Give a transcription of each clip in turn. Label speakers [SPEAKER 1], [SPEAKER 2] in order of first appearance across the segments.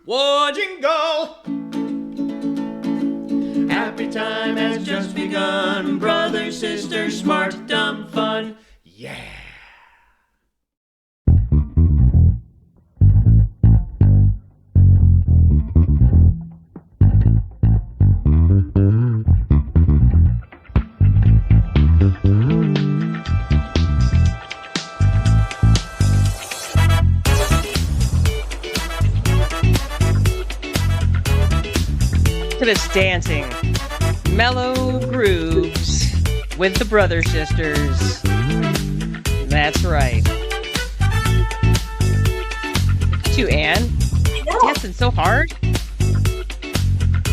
[SPEAKER 1] War jingle! Happy time has just begun. Brother, sister, smart, dumb, fun. Yeah!
[SPEAKER 2] To this dancing, mellow grooves with the brother sisters. That's right. Look at you, Anne. Dancing so hard.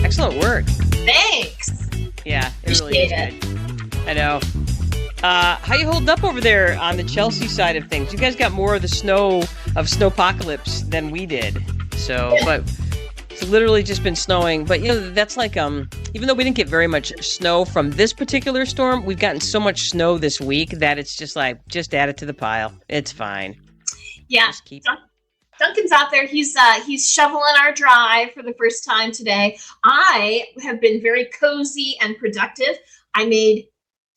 [SPEAKER 2] Excellent work.
[SPEAKER 3] Thanks.
[SPEAKER 2] Yeah, it really is good. I know. How you holding up over there on the Chelsea side of things? You guys got more of the snowpocalypse than we did. So, but it's literally just been snowing. But, that's like, even though we didn't get very much snow from this particular storm, we've gotten so much snow this week that it's just like, just add it to the pile. It's fine.
[SPEAKER 3] Yeah. Duncan's out there. He's shoveling our drive for the first time today. I have been very cozy and productive. I made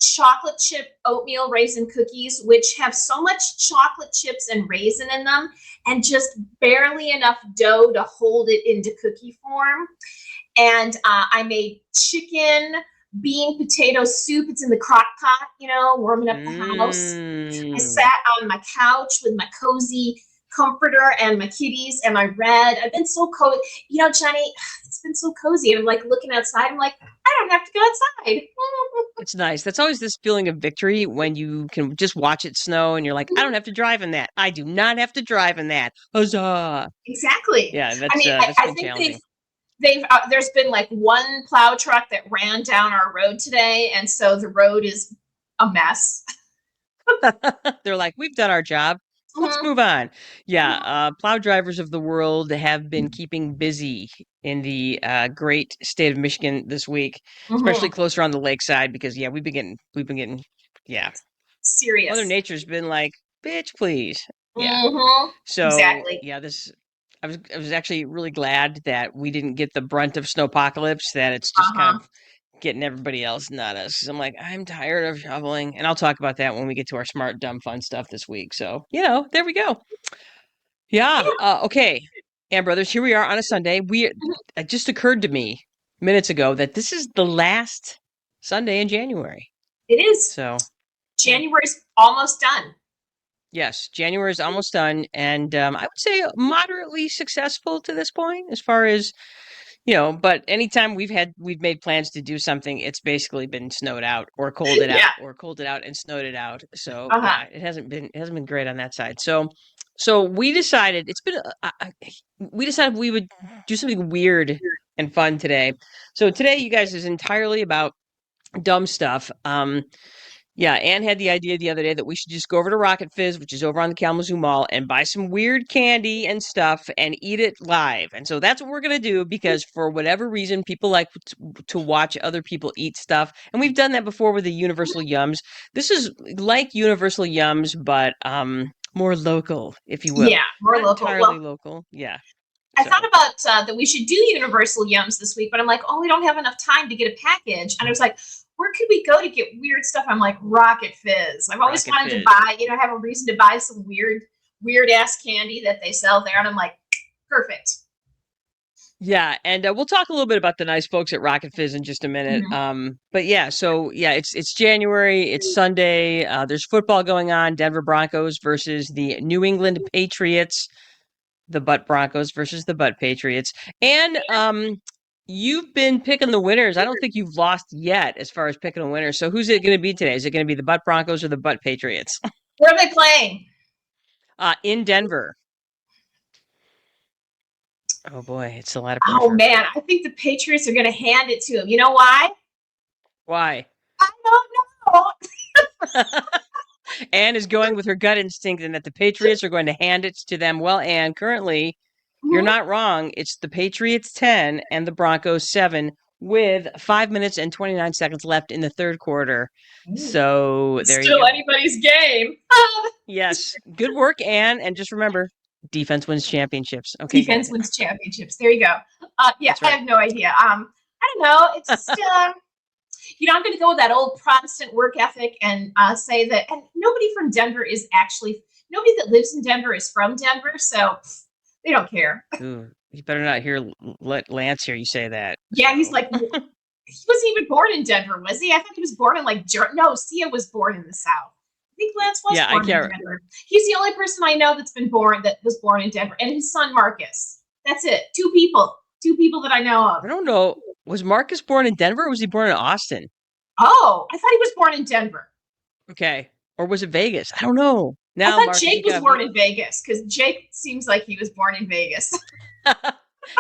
[SPEAKER 3] chocolate chip oatmeal raisin cookies, which have so much chocolate chips and raisin in them and just barely enough dough to hold it into cookie form. And I made chicken, bean, potato soup. It's in the crock pot, warming up the house. I sat on my couch with my cozy comforter and my kitties and my red. I've been so cozy. Jenny, it's been so cozy. And I'm like looking outside. I'm like, I don't have to go outside.
[SPEAKER 2] It's nice. That's always this feeling of victory when you can just watch it snow and you're like, I don't have to drive in that. I do not have to drive in that. Huzzah.
[SPEAKER 3] Exactly.
[SPEAKER 2] Yeah, that's
[SPEAKER 3] I think
[SPEAKER 2] challenging.
[SPEAKER 3] there's been like one plow truck that ran down our road today. And so the road is a mess.
[SPEAKER 2] They're like, we've done our job. Let's move on. Yeah, plow drivers of the world have been keeping busy in the great state of Michigan this week, especially closer on the lakeside because we've been getting
[SPEAKER 3] serious.
[SPEAKER 2] Mother Nature's been like, bitch, please. Yeah. So
[SPEAKER 3] exactly.
[SPEAKER 2] Yeah, I was actually really glad that we didn't get the brunt of snowpocalypse, that it's just kind of getting everybody else, not us. 'Cause I'm like, I'm tired of shoveling. And I'll talk about that when we get to our smart, dumb, fun stuff this week. So, there we go. Yeah. Okay. And brothers, here we are on a Sunday. It just occurred to me minutes ago that this is the last Sunday in January.
[SPEAKER 3] It is.
[SPEAKER 2] So
[SPEAKER 3] January's almost done.
[SPEAKER 2] Yes, January is almost done. And I would say moderately successful to this point as far as but anytime we've made plans to do something, it's basically been snowed out or cold it out or cold it out and snowed it out. So it hasn't been great on that side. So we decided we would do something weird and fun today. So today, you guys, is entirely about dumb stuff. Anne had the idea the other day that we should just go over to Rocket Fizz, which is over on the Kalamazoo Mall, and buy some weird candy and stuff and eat it live. And so that's what we're going to do because for whatever reason, people like to watch other people eat stuff. And we've done that before with the Universal Yums. This is like Universal Yums, but more local, if you will.
[SPEAKER 3] Yeah, more
[SPEAKER 2] Not
[SPEAKER 3] local.
[SPEAKER 2] Entirely local. Yeah.
[SPEAKER 3] I thought about that we should do Universal Yums this week, but I'm like, we don't have enough time to get a package. And I was like, where could we go to get weird stuff? I'm like, Rocket Fizz. I've always wanted to buy, have a reason to buy some weird ass candy that they sell there. And I'm like, perfect.
[SPEAKER 2] Yeah, and we'll talk a little bit about the nice folks at Rocket Fizz in just a minute. But it's January, it's Sunday. There's football going on. Denver Broncos versus the New England Patriots. The Butt Broncos versus the Butt Patriots. And you've been picking the winners. I don't think you've lost yet as far as picking a winner. So who's it going to be today? Is it going to be the Butt Broncos or the Butt Patriots?
[SPEAKER 3] Where are they playing?
[SPEAKER 2] In Denver. Oh boy, it's a lot of pressure.
[SPEAKER 3] Oh man, I think the Patriots are going to hand it to them. You know why?
[SPEAKER 2] Why?
[SPEAKER 3] I don't know.
[SPEAKER 2] Anne is going with her gut instinct and that the Patriots are going to hand it to them. Well, Anne, currently, you're not wrong. It's the Patriots 10 and the Broncos 7 with 5 minutes and 29 seconds left in the third quarter. So there you go.
[SPEAKER 3] Still anybody's game.
[SPEAKER 2] Yes. Good work, Anne. And just remember, Defense wins championships. Okay,
[SPEAKER 3] Defense
[SPEAKER 2] good.
[SPEAKER 3] wins championships. There you go. Yeah,
[SPEAKER 2] That's right.
[SPEAKER 3] I have no idea. I don't know. It's just, I'm going to go with that old Protestant work ethic and say that, and nobody from Denver is actually, nobody that lives in Denver is from Denver, so they don't care.
[SPEAKER 2] Ooh, you better not let Lance hear you say that.
[SPEAKER 3] Yeah, he's like, he wasn't even born in Denver, was he? I thought he was born in no, Sia was born in the South. I think Lance was
[SPEAKER 2] Yeah, I
[SPEAKER 3] born in
[SPEAKER 2] can't.
[SPEAKER 3] Denver. He's the only person I know that was born in Denver, and his son Marcus. That's it. Two people that I know of.
[SPEAKER 2] I don't know. Was Marcus born in Denver or was he born in Austin?
[SPEAKER 3] Oh, I thought he was born in Denver.
[SPEAKER 2] Okay. Or was it Vegas? I don't know.
[SPEAKER 3] I
[SPEAKER 2] Now,
[SPEAKER 3] thought
[SPEAKER 2] Marcus,
[SPEAKER 3] Jake was born in Vegas because Jake seems like he was born in Vegas.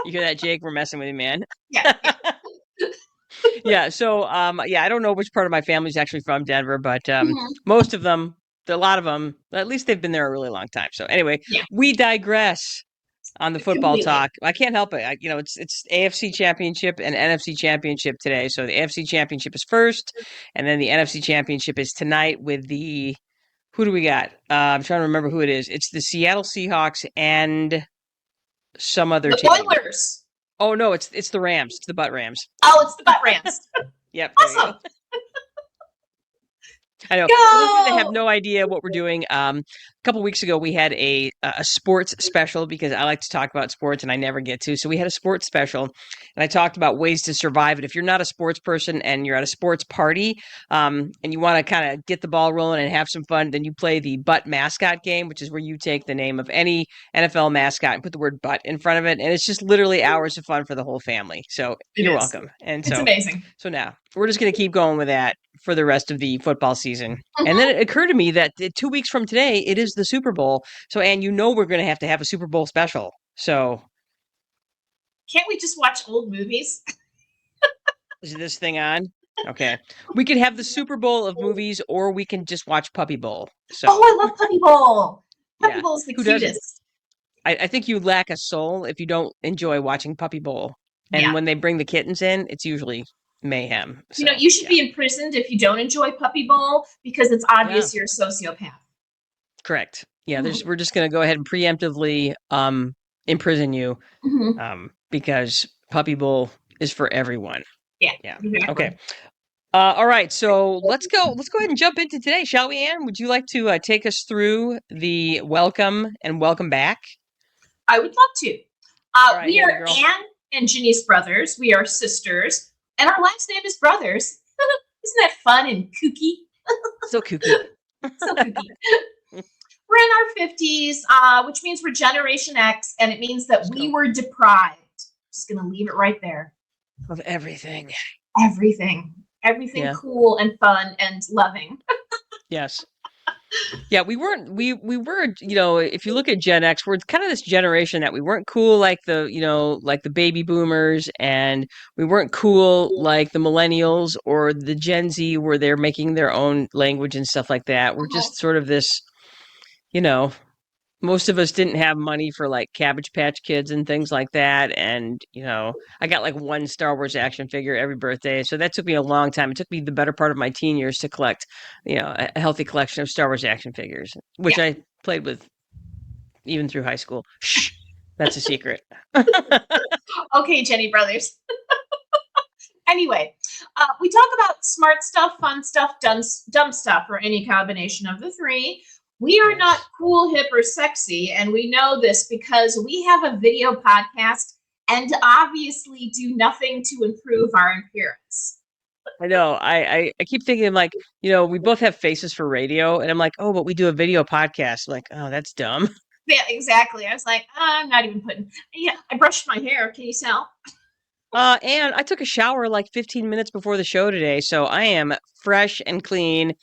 [SPEAKER 2] You hear that, Jake? We're messing with you, man.
[SPEAKER 3] Yeah.
[SPEAKER 2] Yeah. So, I don't know which part of my family is actually from Denver, but
[SPEAKER 3] Mhm.
[SPEAKER 2] most of them, a lot of them, at least they've been there a really long time. So, anyway,
[SPEAKER 3] Yeah.
[SPEAKER 2] we digress on the football
[SPEAKER 3] Completely.
[SPEAKER 2] talk. I can't help it. It's AFC Championship and NFC Championship today. So the AFC Championship is first, and then the NFC Championship is tonight with the who do we got? I'm trying to remember who it is. It's the Seattle Seahawks and some other
[SPEAKER 3] The
[SPEAKER 2] team.
[SPEAKER 3] Oilers.
[SPEAKER 2] Oh no, it's the Rams. It's the Butt Rams.
[SPEAKER 3] Oh, it's the Butt Rams.
[SPEAKER 2] Yep.
[SPEAKER 3] Awesome.
[SPEAKER 2] I know.
[SPEAKER 3] Go!
[SPEAKER 2] For those of you that have no idea what we're doing, a couple weeks ago we had a sports special because I like to talk about sports and I never get to. So we had a sports special, and I talked about ways to survive it. If you're not a sports person and you're at a sports party, and you want to kind of get the ball rolling and have some fun, then you play the butt mascot game, which is where you take the name of any NFL mascot and put the word butt in front of it, and it's just literally hours of fun for the whole family. So you're welcome. And
[SPEAKER 3] it's amazing.
[SPEAKER 2] So now we're just going to keep going with that for the rest of the football season. And then it occurred to me that 2 weeks from today, it is the Super Bowl. So, Anne, we're going to have a Super Bowl special. So,
[SPEAKER 3] can't we just watch old movies?
[SPEAKER 2] is this thing on? Okay. We could have the Super Bowl of movies, or we can just watch Puppy Bowl. So,
[SPEAKER 3] oh, I love Puppy Bowl. Puppy
[SPEAKER 2] yeah.
[SPEAKER 3] Bowl is the
[SPEAKER 2] Who doesn't?
[SPEAKER 3] cutest.
[SPEAKER 2] I think you lack a soul if you don't enjoy watching Puppy Bowl. And when they bring the kittens in, it's usually mayhem. So,
[SPEAKER 3] you should be imprisoned if you don't enjoy Puppy Bowl because it's obvious you're a sociopath.
[SPEAKER 2] Correct. Yeah, we're just going to go ahead and preemptively imprison you because Puppy Bowl is for everyone.
[SPEAKER 3] Yeah.
[SPEAKER 2] Exactly. Okay. All right. So let's go ahead and jump into today, shall we, Anne? Would you like to take us through the welcome and welcome back?
[SPEAKER 3] I would love to.
[SPEAKER 2] Right,
[SPEAKER 3] we are Anne and Janice brothers. We are sisters. And our last name is Brothers. Isn't that fun and kooky?
[SPEAKER 2] So kooky.
[SPEAKER 3] So kooky. We're in our 50s, which means we're Generation X, and it means that we were deprived. Just going to leave it right there.
[SPEAKER 2] Of everything.
[SPEAKER 3] Everything cool and fun and loving.
[SPEAKER 2] Yes. Yeah, we were, if you look at Gen X, we're kind of this generation that we weren't cool like like the baby boomers, and we weren't cool like the millennials or the Gen Z where they're making their own language and stuff like that. We're just sort of this, most of us didn't have money for like Cabbage Patch Kids and things like that. And, I got like one Star Wars action figure every birthday. So that took me a long time. It took me the better part of my teen years to collect, a healthy collection of Star Wars action figures, which I played with even through high school. Shh, that's a secret.
[SPEAKER 3] Okay, Jenny Brothers. Anyway, we talk about smart stuff, fun stuff, dumb stuff, or any combination of the three. We are not cool, hip, or sexy, and we know this because we have a video podcast and obviously do nothing to improve our appearance.
[SPEAKER 2] I know. I keep thinking like, we both have faces for radio, and I'm like, oh, but we do a video podcast. I'm like, oh, that's dumb.
[SPEAKER 3] Yeah, exactly. I was like, I'm not even putting. Yeah, I brushed my hair. Can you tell?
[SPEAKER 2] And I took a shower like 15 minutes before the show today, so I am fresh and clean.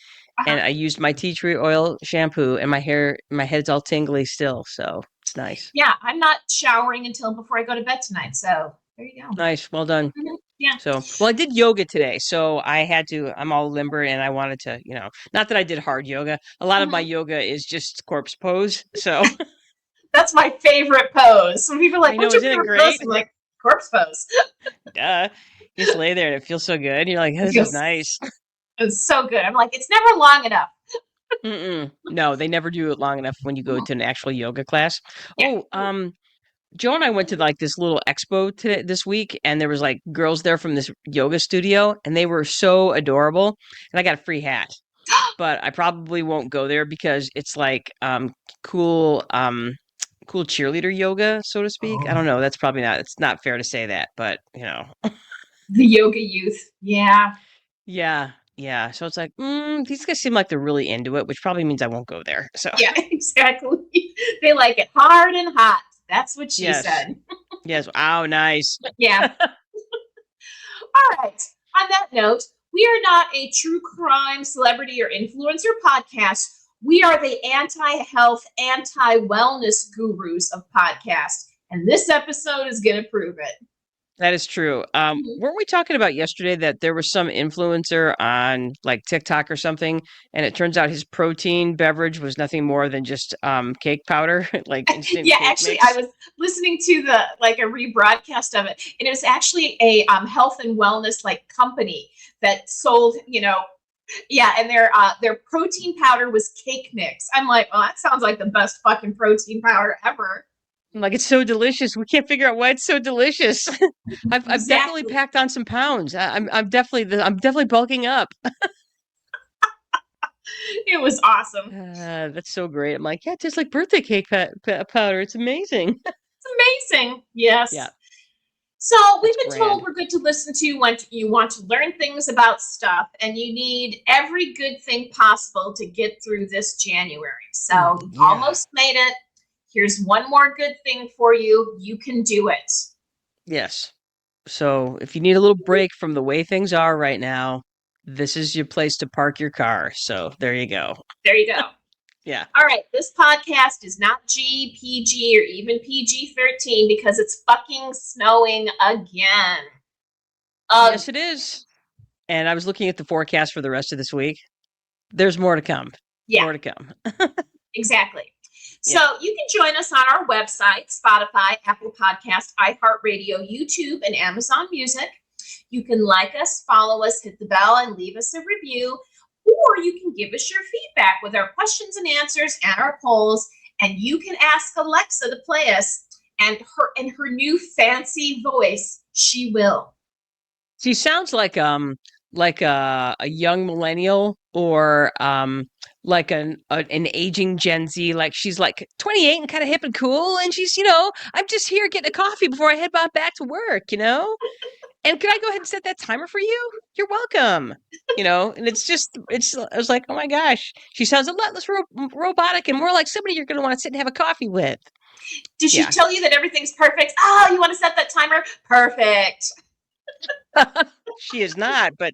[SPEAKER 2] And I used my tea tree oil shampoo, and my head's all tingly still, so it's nice.
[SPEAKER 3] Yeah, I'm not showering until before I go to bed tonight, so there you go.
[SPEAKER 2] Nice, well done.
[SPEAKER 3] Yeah.
[SPEAKER 2] So, I did yoga today, so I'm all limber, and I wanted to, not that I did hard yoga. A lot of my yoga is just corpse pose, so.
[SPEAKER 3] That's my favorite pose. Some people are like, what's your favorite pose? I'm like, corpse pose.
[SPEAKER 2] Duh. You just lay there, and it feels so good. You're like, this is nice.
[SPEAKER 3] It's so good. I'm like, it's never long enough.
[SPEAKER 2] Mm-mm. No, they never do it long enough when you go to an actual yoga class.
[SPEAKER 3] Yeah.
[SPEAKER 2] Oh, Joe and I went to like this little expo today this week, and there was like girls there from this yoga studio, and they were so adorable. And I got a free hat, but I probably won't go there because it's like cool cool cheerleader yoga, so to speak. I don't know. That's probably not. It's not fair to say that, but
[SPEAKER 3] The yoga youth. Yeah.
[SPEAKER 2] yeah, yeah. So it's like these guys seem like they're really into it, which probably means I won't go there. So
[SPEAKER 3] Yeah, exactly. They like it hard and hot. That's what she
[SPEAKER 2] yes,
[SPEAKER 3] said.
[SPEAKER 2] yes. Oh, nice.
[SPEAKER 3] Yeah. All right. On that note, we are not a true crime, celebrity, or influencer podcast. We are the anti-health, anti-wellness gurus of podcasts. And this episode is going to prove it.
[SPEAKER 2] That is true. Weren't we talking about yesterday that there was some influencer on like TikTok or something, and it turns out his protein beverage was nothing more than just cake powder, like instant
[SPEAKER 3] Yeah,
[SPEAKER 2] cake
[SPEAKER 3] actually,
[SPEAKER 2] mix?
[SPEAKER 3] I was listening to a rebroadcast of it, and it was actually a health and wellness company that sold, yeah, and their protein powder was cake mix. I'm like, oh, that sounds like the best fucking protein powder ever.
[SPEAKER 2] I'm like, it's so delicious. We can't figure out why it's so delicious. I've definitely
[SPEAKER 3] Exactly.
[SPEAKER 2] packed on some pounds. I'm definitely bulking up.
[SPEAKER 3] It was awesome.
[SPEAKER 2] That's so great. I'm like, yeah, it tastes like birthday cake powder. It's amazing.
[SPEAKER 3] It's amazing. Yes.
[SPEAKER 2] Yeah,
[SPEAKER 3] So we've
[SPEAKER 2] that's
[SPEAKER 3] been told
[SPEAKER 2] grand.
[SPEAKER 3] we're good to listen to when you want to learn things about stuff, and you need every good thing possible to get through this January. So you've
[SPEAKER 2] Yeah.
[SPEAKER 3] almost made it. Here's one more good thing for you. You can do it.
[SPEAKER 2] Yes. So if you need a little break from the way things are right now, this is your place to park your car. So there you go.
[SPEAKER 3] There you go.
[SPEAKER 2] Yeah.
[SPEAKER 3] All right, this podcast is not G, PG, or even PG-13 because it's fucking snowing again.
[SPEAKER 2] Yes, it is. And I was looking at the forecast for the rest of this week. There's more to come.
[SPEAKER 3] Yeah.
[SPEAKER 2] More to come.
[SPEAKER 3] Exactly. So
[SPEAKER 2] Yeah.
[SPEAKER 3] you can join us on our website, Spotify, Apple Podcast, iHeartRadio, YouTube, and Amazon Music. You can like us, follow us, hit the bell, and leave us a review. Or you can give us your feedback with our questions and answers and our polls. And you can ask Alexa to play us. And in her new fancy voice, she will.
[SPEAKER 2] She sounds like a young millennial or like an aging Gen Z. Like she's like 28 and kind of hip and cool, and she's I'm just here getting a coffee before I head back to work. And could I go ahead and set that timer for you? You're welcome. And I was like, oh my gosh, she sounds a lot less robotic and more like somebody you're going to want to sit and have a coffee with.
[SPEAKER 3] Did she
[SPEAKER 2] Yeah.
[SPEAKER 3] tell you that everything's perfect? Oh, you want to set that timer? Perfect.
[SPEAKER 2] She is not, but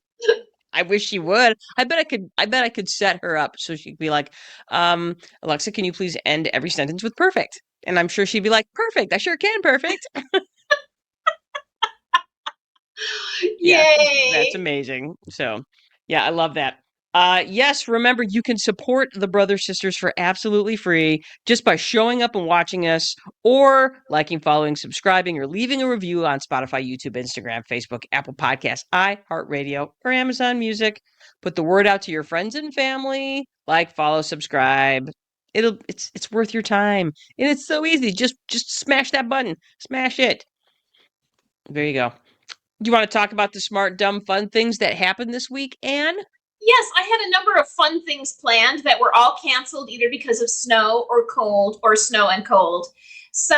[SPEAKER 2] I wish she would. I bet I could set her up so she'd be like, Alexa, can you please end every sentence with perfect? And I'm sure she'd be like, perfect. I sure can, perfect. Yeah,
[SPEAKER 3] Yay.
[SPEAKER 2] that's amazing. So, yeah, I love that. Yes, remember you can support the Brother Sisters for absolutely free just by showing up and watching us, or liking, following, subscribing, or leaving a review on Spotify, YouTube, Instagram, Facebook, Apple Podcasts, iHeartRadio, or Amazon Music. Put the word out to your friends and family. Like, follow, subscribe. It's worth your time, and it's so easy. Just smash that button. Smash it. There you go. Do you want to talk about the smart, dumb, fun things that happened this week, Anne?
[SPEAKER 3] Yes, I had a number of fun things planned that were all canceled either because of snow or cold or snow and cold. So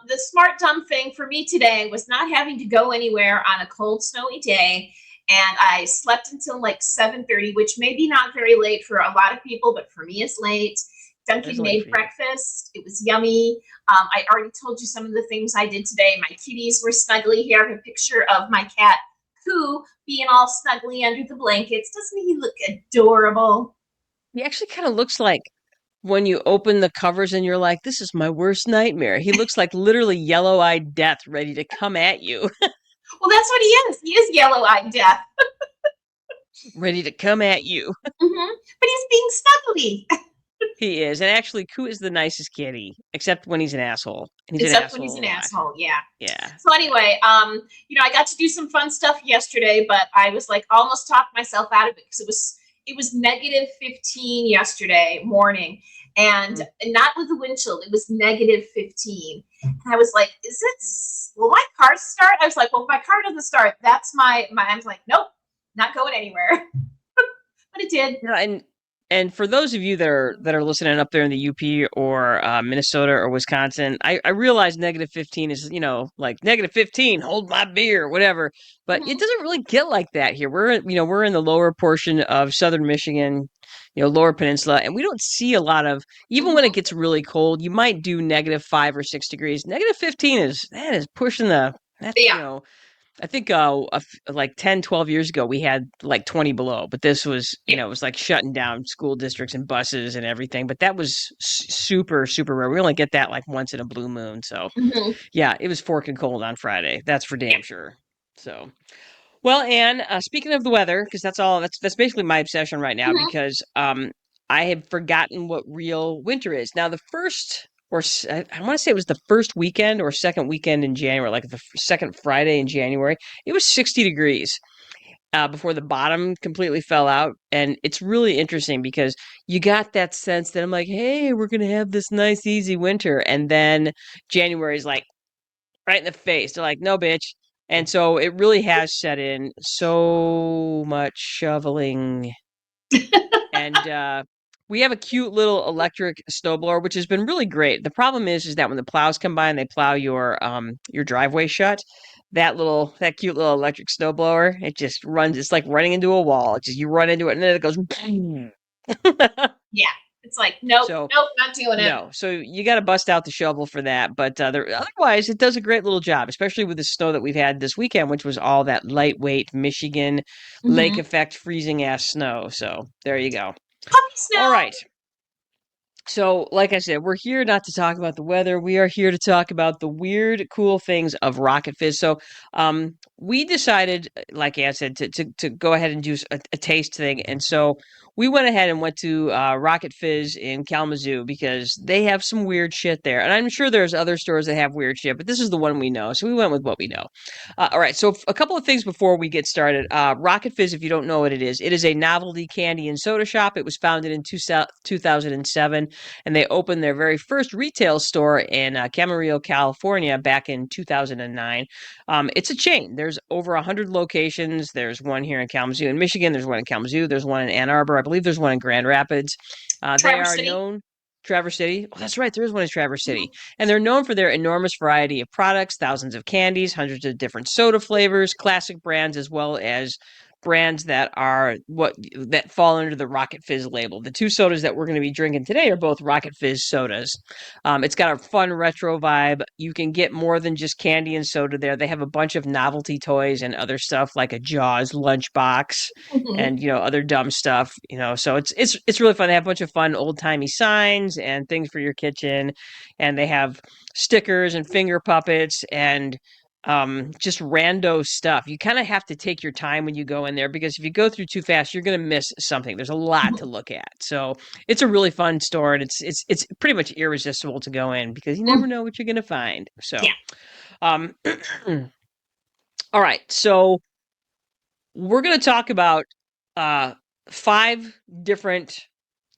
[SPEAKER 3] the smart dumb thing for me today was not having to go anywhere on a cold, snowy day. And I slept until like 7:30, which may be not very late for a lot of people, but for me it's late. Duncan made breakfast. It was yummy. I already told you some of the things I did today. My kitties were snuggly. Here I have a picture of my cat, Koo, being all snuggly under the blankets. Doesn't he look adorable?
[SPEAKER 2] He actually kind of looks like when you open the covers and you're like, this is my worst nightmare. He looks like literally yellow-eyed death ready to come at you.
[SPEAKER 3] Well, that's what he is. He is yellow-eyed death.
[SPEAKER 2] Ready to come at you.
[SPEAKER 3] Mm-hmm. But he's being snuggly.
[SPEAKER 2] He is. And actually, Koo is the nicest kitty, except when he's an asshole. And he's
[SPEAKER 3] Except
[SPEAKER 2] an
[SPEAKER 3] when he's an
[SPEAKER 2] a lot.
[SPEAKER 3] asshole, yeah.
[SPEAKER 2] Yeah.
[SPEAKER 3] So anyway, I got to do some fun stuff yesterday, but I was like almost talked myself out of it because It was -15 yesterday morning, and not with the wind chill. It was -15, and I was like, "Is it? Will my car start?" I was like, "Well, if my car doesn't start, that's my." I was like, "Nope, not going anywhere." But it did.
[SPEAKER 2] Yeah, and for those of you that are listening up there in the UP or Minnesota or Wisconsin, I realize -15 is like -15, hold my beer, whatever. But it
[SPEAKER 3] Mhm.
[SPEAKER 2] doesn't really get like that here. We're in the lower portion of southern Michigan, lower peninsula, and we don't see a lot of even when it
[SPEAKER 3] Mhm.
[SPEAKER 2] gets really cold. You might do -5 or -6 degrees. -15 is pushing the that's
[SPEAKER 3] Yeah.
[SPEAKER 2] I think like 10, 12 years ago, we had like 20 below, but this was,
[SPEAKER 3] Yeah.
[SPEAKER 2] it was like shutting down school districts and buses and everything. But that was super, super rare. We only get that like once in a blue moon. So
[SPEAKER 3] Mhm.
[SPEAKER 2] yeah, it was forking cold on Friday. That's for
[SPEAKER 3] Yeah.
[SPEAKER 2] damn sure. So, well, Anne, speaking of the weather, because that's basically my obsession right now
[SPEAKER 3] Mhm.
[SPEAKER 2] because I had forgotten what real winter is. Now, the first I want to say it was the first weekend or second weekend in January, like the second Friday in January. It was 60 degrees before the bottom completely fell out, and it's really interesting because you got that sense that I'm like, hey, we're gonna have this nice easy winter, and then January's like right in the face. They're like, no, bitch. And so it really has set in so much shoveling. And we have a cute little electric snowblower, which has been really great. The problem is that when the plows come by and they plow your driveway shut, that cute little electric snowblower, it just runs. It's like running into a wall. It's just you run into it and then it goes. Boom.
[SPEAKER 3] Yeah. It's like, nope,
[SPEAKER 2] So
[SPEAKER 3] nope, not doing it.
[SPEAKER 2] no, so you got to bust out the shovel for that. But otherwise, it does a great little job, especially with the snow that we've had this weekend, which was all that lightweight Michigan lake
[SPEAKER 3] Mhm.
[SPEAKER 2] effect freezing ass snow. So there you go.
[SPEAKER 3] Puppy
[SPEAKER 2] All
[SPEAKER 3] snow.
[SPEAKER 2] right. So, like I said, we're here not to talk about the weather. We are here to talk about the weird, cool things of Rocket Fizz. So, we decided, like Ann said, to go ahead and do a taste thing. And so we went ahead and went to Rocket Fizz in Kalamazoo because they have some weird shit there. And I'm sure there's other stores that have weird shit, but this is the one we know. So we went with what we know. All right. So, a couple of things before we get started. Rocket Fizz, if you don't know what it is a novelty candy and soda shop. It was founded in 2007 and they opened their very first retail store in Camarillo, California, back in 2009. It's a chain. There's over 100 locations. There's one here in Kalamazoo, in Michigan. There's one in Kalamazoo. There's one in Ann Arbor. I believe there's one in Grand Rapids. They
[SPEAKER 3] Traverse
[SPEAKER 2] are
[SPEAKER 3] City.
[SPEAKER 2] known. Traverse City. Oh, that's right. There is one in Traverse City.
[SPEAKER 3] Mhm.
[SPEAKER 2] And they're known for their enormous variety of products, thousands of candies, hundreds of different soda flavors, classic brands, as well as brands that fall under the Rocket Fizz label. The two sodas that we're going to be drinking today are both Rocket Fizz sodas. It's got a fun retro vibe. You can get more than just candy and soda there. They have a bunch of novelty toys and other stuff like a Jaws lunchbox
[SPEAKER 3] Mhm.
[SPEAKER 2] and other dumb stuff. So it's really fun. They have a bunch of fun old timey signs and things for your kitchen, and they have stickers and finger puppets and just rando stuff. You kind of have to take your time when you go in there because if you go through too fast, you're going to miss something. There's a lot to
[SPEAKER 3] Mhm.
[SPEAKER 2] look at. So it's a really fun store, and it's pretty much irresistible to go in because you never
[SPEAKER 3] Mhm.
[SPEAKER 2] know what you're going to find. So,
[SPEAKER 3] Yeah.
[SPEAKER 2] um, all right. So we're going to talk about uh 5 different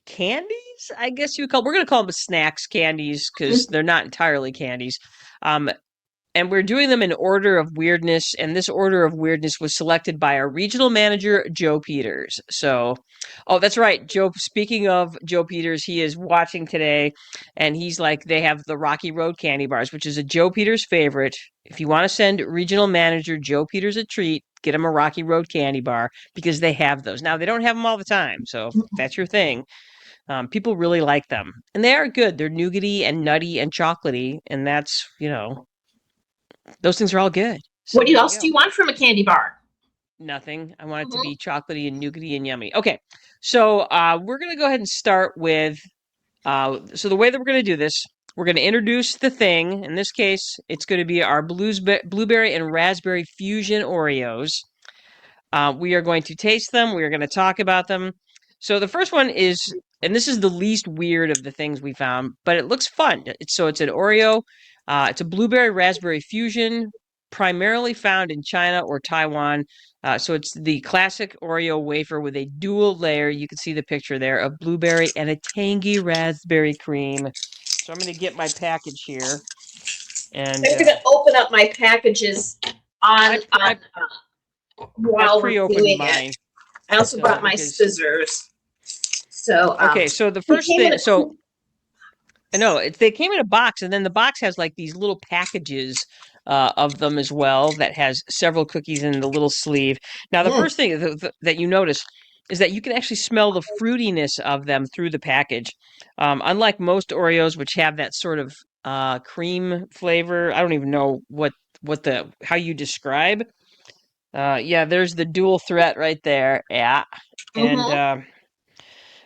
[SPEAKER 2] candies. I guess you would call. We're going to call them snacks candies because
[SPEAKER 3] Mhm.
[SPEAKER 2] they're not entirely candies. Um, and we're doing them in order of weirdness, and this order of weirdness was selected by our regional manager, Joe Peters. So, oh, that's right, Joe. Speaking of Joe Peters, he is watching today, and he's like, they have the Rocky Road candy bars, which is a Joe Peters favorite. If you want to send regional manager Joe Peters a treat, get him a Rocky Road candy bar because they have those. Now, they don't have them all the time, so if that's your thing. People really like them, and they are good. They're nougaty and nutty and chocolatey, and that's those things are all good. So
[SPEAKER 3] What
[SPEAKER 2] there you
[SPEAKER 3] else do
[SPEAKER 2] go.
[SPEAKER 3] you want from a candy bar?
[SPEAKER 2] Nothing. I want it to
[SPEAKER 3] Mhm.
[SPEAKER 2] be chocolatey and nougaty and yummy. Okay. So we're gonna go ahead and start with so the way that we're gonna do this, we're gonna introduce the thing. In this case, it's gonna be our blueberry and raspberry fusion Oreos. We are going to taste them. We are going to talk about them. So the first one is, and this is the least weird of the things we found, but it looks fun. It's an Oreo. It's a blueberry raspberry fusion. primarily found in China or Taiwan. So it's the classic Oreo wafer with a dual layer. You can see the picture there of blueberry and a tangy raspberry cream. So I'm going to get my package here. And
[SPEAKER 3] I'm gonna open up my packages
[SPEAKER 2] I
[SPEAKER 3] while we're
[SPEAKER 2] pre-opened
[SPEAKER 3] doing
[SPEAKER 2] mine.
[SPEAKER 3] it. I also brought my scissors. So
[SPEAKER 2] okay, so the first thing, I know they came in a box, and then the box has like these little packages of them as well that has several cookies in the little sleeve. Now, the first thing that you notice is that you can actually smell the fruitiness of them through the package. Unlike most Oreos, which have that sort of cream flavor, I don't even know how you describe. Yeah, there's the dual threat right there. Yeah, and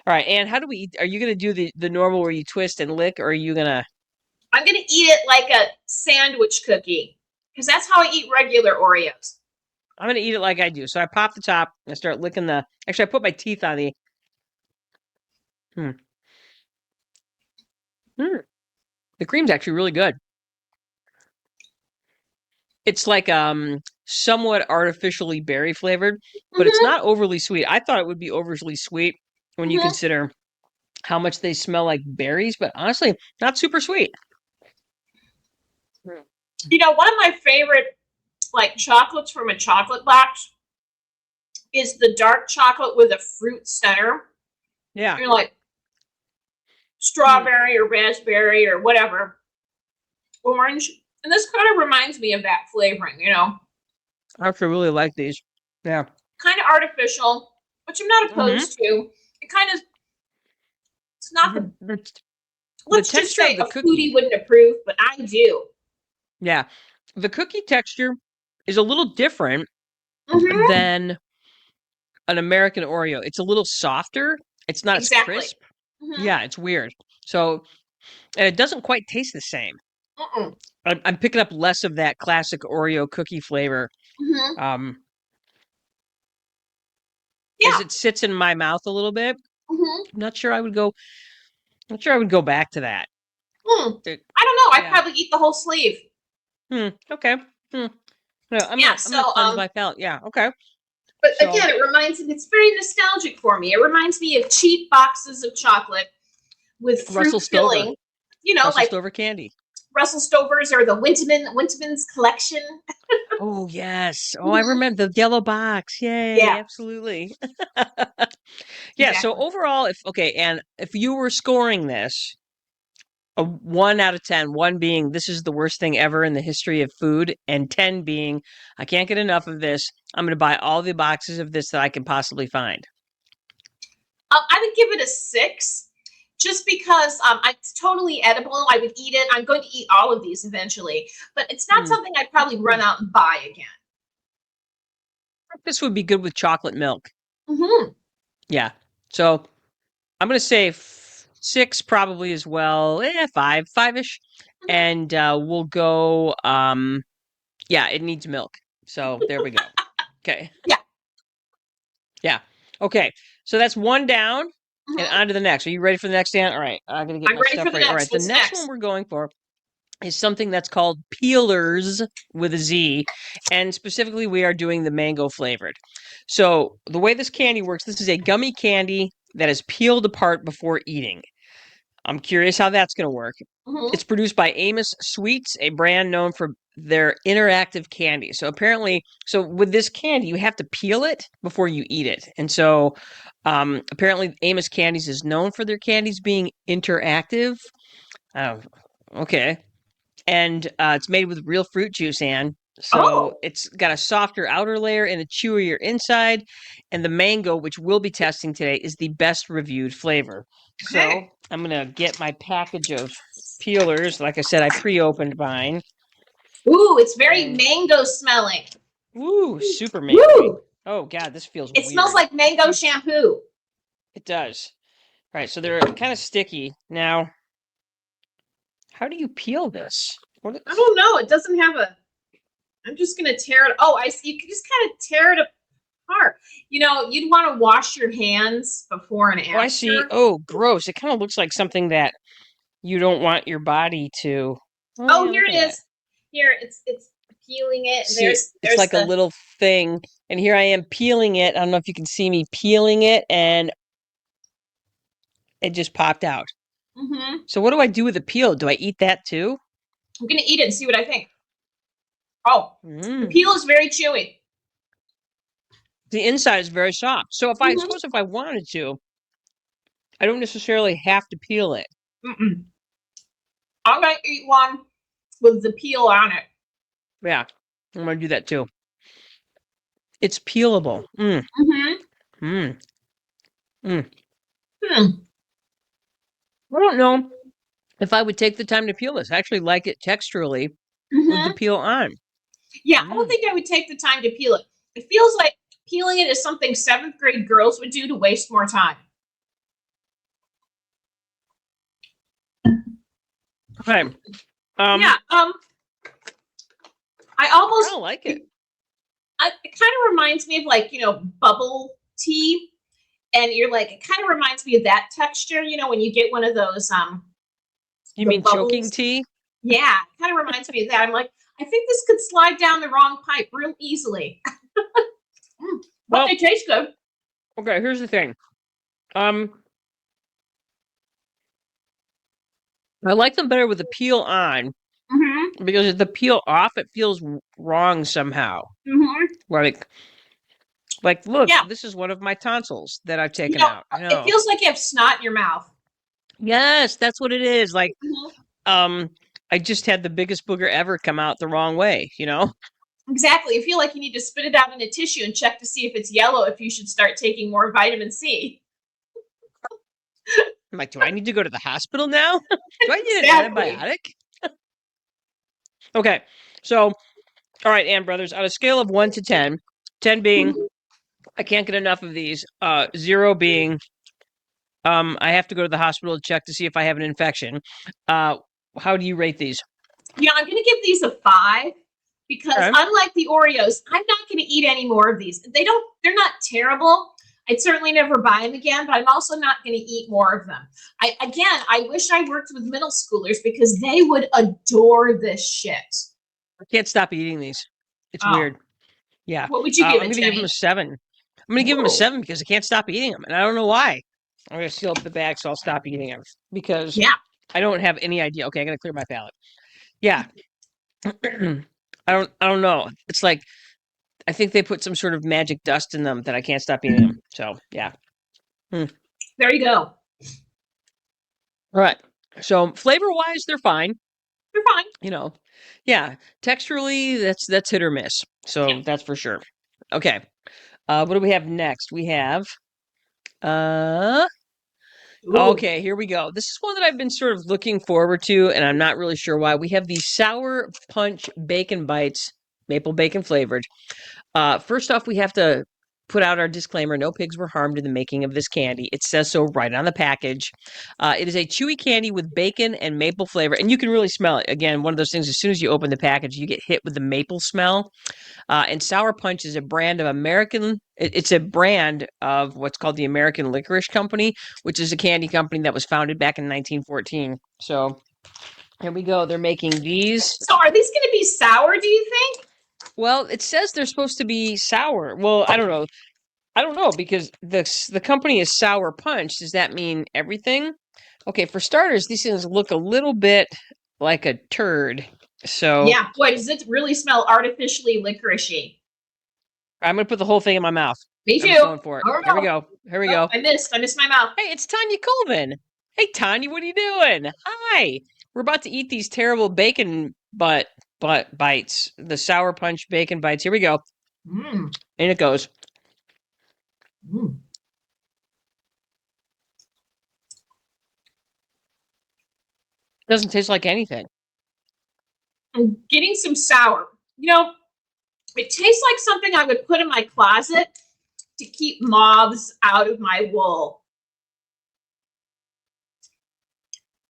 [SPEAKER 2] all right, and how do we eat? Are you gonna do the normal where you twist and lick, or are you gonna?
[SPEAKER 3] I'm gonna eat it like a sandwich cookie because that's how I eat regular Oreos.
[SPEAKER 2] I'm gonna eat it like I do. So I pop the top and I start licking the. Actually, I put my teeth on the. Hmm. The cream's actually really good. It's like somewhat artificially berry flavored, but it's not overly sweet. I thought it would be overly sweet when you consider how much they smell like berries, but honestly, not super sweet.
[SPEAKER 3] You know, one of my favorite like chocolates from a chocolate box is the dark chocolate with a fruit center.
[SPEAKER 2] Yeah.
[SPEAKER 3] You're like strawberry or raspberry or whatever, orange. And this kind of reminds me of that flavoring, you know.
[SPEAKER 2] I actually really like these. Yeah.
[SPEAKER 3] Kind of artificial, which I'm not opposed to. It kind of, it's not the, let's just say a foodie wouldn't approve, but I do.
[SPEAKER 2] Yeah. The cookie texture is a little different than an American Oreo. It's a little softer. It's not as crisp. Yeah, it's weird. So, and it doesn't quite taste the same. I'm picking up less of that classic Oreo cookie flavor. As it sits in my mouth a little bit. I'm not sure I would go. Not sure I would go back to that.
[SPEAKER 3] I don't know. I'd probably eat the whole sleeve.
[SPEAKER 2] Okay. No, I'm gonna cleanse my palate. Yeah. Okay.
[SPEAKER 3] But again, it reminds me. It's very nostalgic for me. It reminds me of cheap boxes of chocolate with fruit filling. You know,
[SPEAKER 2] Russell
[SPEAKER 3] like
[SPEAKER 2] Stover candy.
[SPEAKER 3] Russell Stovers or the Winterman's collection.
[SPEAKER 2] Oh yes. Oh, I remember the yellow box. Yay! Yeah. Absolutely. Yeah. Exactly. So overall, if you were scoring this, a 1 out of 10, 1 being this is the worst thing ever in the history of food, and 10 being I can't get enough of this. I'm going to buy all the boxes of this that I can possibly find.
[SPEAKER 3] I would give it a 6, just because it's totally edible. I would eat it. I'm going to eat all of these eventually, but it's not something I'd probably run out and buy again.
[SPEAKER 2] This would be good with chocolate milk. Yeah. So I'm going to say 6 probably as well. 5-ish. And we'll go, yeah, it needs milk. So there we go. Okay. Yeah. Okay. So that's 1 down and on to the next. Are you ready for the next, Dan? All right. I'm going to get my stuff ready. All right. The next one we're going for is something that's called Peelers with a Z. And specifically, we are doing the mango flavored. So the way this candy works, this is a gummy candy that is peeled apart before eating. I'm curious how that's going to work. It's produced by Amos Sweets, a brand known for their interactive candy. So apparently, with this candy, you have to peel it before you eat it. And so apparently Amos Candies is known for their candies being interactive. Oh, okay. And it's made with real fruit juice, Anne. So it's got a softer outer layer and a chewier inside. And the mango, which we'll be testing today, is the best reviewed flavor. So I'm going to get my package of peelers. Like I said, I pre-opened mine.
[SPEAKER 3] Ooh, it's very mango smelling.
[SPEAKER 2] Ooh, super mango. Oh, God, this feels weird.
[SPEAKER 3] It smells like mango shampoo.
[SPEAKER 2] It does. All right, so they're kind of sticky. Now, how do you peel this?
[SPEAKER 3] I don't know. It doesn't have a... I'm just going to tear it. Oh, I see. You can just kind of tear it apart. You know, you'd want to wash your hands before and after.
[SPEAKER 2] Oh, I see. Oh, gross. It kind of looks like something that you don't want your body to...
[SPEAKER 3] Oh, here it is. Here, it's peeling it.
[SPEAKER 2] See,
[SPEAKER 3] There's
[SPEAKER 2] it's like a
[SPEAKER 3] the
[SPEAKER 2] little thing, and here I am peeling it. I don't know if you can see me peeling it, and it just popped out.
[SPEAKER 3] Mm-hmm.
[SPEAKER 2] So what do I do with the peel? Do I eat that too?
[SPEAKER 3] I'm gonna eat it and see what I think. Oh, the peel is very chewy.
[SPEAKER 2] The inside is very soft. So if I suppose if I wanted to, I don't necessarily have to peel it.
[SPEAKER 3] Mm-mm. I'm gonna eat one with the peel on it.
[SPEAKER 2] Yeah, I'm gonna do that too. It's peelable.
[SPEAKER 3] Mm-hmm.
[SPEAKER 2] Mm. Mm.
[SPEAKER 3] Hmm.
[SPEAKER 2] I don't know if I would take the time to peel this. I actually like it texturally with the
[SPEAKER 3] Mm-hmm.
[SPEAKER 2] peel on.
[SPEAKER 3] Yeah, I don't think I would take the time to peel it. It feels like peeling it is something 7th grade girls would do to waste more time.
[SPEAKER 2] Okay.
[SPEAKER 3] Yeah. I
[SPEAKER 2] I
[SPEAKER 3] almost
[SPEAKER 2] don't like it.
[SPEAKER 3] It kind of reminds me of like bubble tea, and you're like it kind of reminds me of that texture. When you get one of those
[SPEAKER 2] You
[SPEAKER 3] the
[SPEAKER 2] mean choking
[SPEAKER 3] bubbles.
[SPEAKER 2] tea?
[SPEAKER 3] Yeah, it kind of reminds me of that. I'm like, I think this could slide down the wrong pipe real easily. But
[SPEAKER 2] Well,
[SPEAKER 3] they taste good.
[SPEAKER 2] okay, here's the thing. I like them better with the peel on
[SPEAKER 3] Mm-hmm.
[SPEAKER 2] because if the peel off, it feels wrong somehow.
[SPEAKER 3] Mm-hmm.
[SPEAKER 2] Like, look,
[SPEAKER 3] Yeah.
[SPEAKER 2] this is one of my tonsils that I've taken out. I
[SPEAKER 3] It
[SPEAKER 2] know.
[SPEAKER 3] feels like you have snot in your mouth.
[SPEAKER 2] Yes, that's what it is. Like,
[SPEAKER 3] Mm-hmm.
[SPEAKER 2] I just had the biggest booger ever come out the wrong way, you know?
[SPEAKER 3] Exactly. You feel like you need to spit it out in a tissue and check to see if it's yellow, if you should start taking more vitamin C.
[SPEAKER 2] I'm like, do I need to go to the hospital now? Do I need
[SPEAKER 3] Exactly.
[SPEAKER 2] an antibiotic? Okay, so, all right, Ann Brothers, on a scale of 1 to 10, 10 being I can't get enough of these, 0 being I have to go to the hospital to check to see if I have an infection. How do you rate these?
[SPEAKER 3] Yeah, I'm going to give these a 5 because
[SPEAKER 2] Okay.
[SPEAKER 3] unlike the Oreos, I'm not going to eat any more of these. They're not terrible. I'd certainly never buy them again, but I'm also not going to eat more of them. I wish I worked with middle schoolers because they would adore this shit.
[SPEAKER 2] I can't stop eating these. It's
[SPEAKER 3] Oh,
[SPEAKER 2] weird. Yeah.
[SPEAKER 3] what would you give
[SPEAKER 2] I'm
[SPEAKER 3] it,
[SPEAKER 2] going to give them
[SPEAKER 3] Jenny?
[SPEAKER 2] a 7. I'm going to give them a 7 because I can't stop eating them, and I don't know why. I'm going to seal up the bag so I'll stop eating them because
[SPEAKER 3] Yeah.
[SPEAKER 2] I don't have any idea. Okay, I got to clear my palate. Yeah. I don't know. It's like I think they put some sort of magic dust in them that I can't stop eating them. So, yeah.
[SPEAKER 3] There you go.
[SPEAKER 2] All right. So, flavor-wise, they're fine.
[SPEAKER 3] They're fine.
[SPEAKER 2] Yeah. Texturally, that's hit or miss. So, that's for sure. Okay. What do we have next? We have okay, here we go. This is one that I've been sort of looking forward to, and I'm not really sure why. We have the Sour Punch Bacon Bites, maple bacon flavored. First off, we have to put out our disclaimer: no pigs were harmed in the making of this candy. It says so right on the package. It is a chewy candy with bacon and maple flavor, and you can really smell it. Again, one of those things. As soon as you open the package, you get hit with the maple smell. And Sour Punch is a brand of It's a brand of what's called the American Licorice Company, which is a candy company that was founded back in 1914. So here we go. They're making these.
[SPEAKER 3] So are these going to be sour, do you think?
[SPEAKER 2] Well, it says they're supposed to be sour. Well, I don't know. I don't know because the company is Sour Punch. Does that mean everything? Okay, for starters, these things look a little bit like a turd. So
[SPEAKER 3] Yeah. Boy, does it really smell artificially licoricey.
[SPEAKER 2] I'm gonna put the whole thing in my mouth.
[SPEAKER 3] Me too.
[SPEAKER 2] I'm going for it.
[SPEAKER 3] Oh,
[SPEAKER 2] Here we
[SPEAKER 3] no.
[SPEAKER 2] go. Here we
[SPEAKER 3] Oh,
[SPEAKER 2] go.
[SPEAKER 3] I missed my mouth.
[SPEAKER 2] Hey, it's Tanya Colvin. Hey, Tanya, what are you doing? Hi. We're about to eat these terrible bacon butt bites. The Sour Punch bacon bites. Here we go.
[SPEAKER 3] Mm.
[SPEAKER 2] And it goes.
[SPEAKER 3] Mm.
[SPEAKER 2] Doesn't taste like anything.
[SPEAKER 3] I'm getting some sour. It tastes like something I would put in my closet to keep moths out of my wool.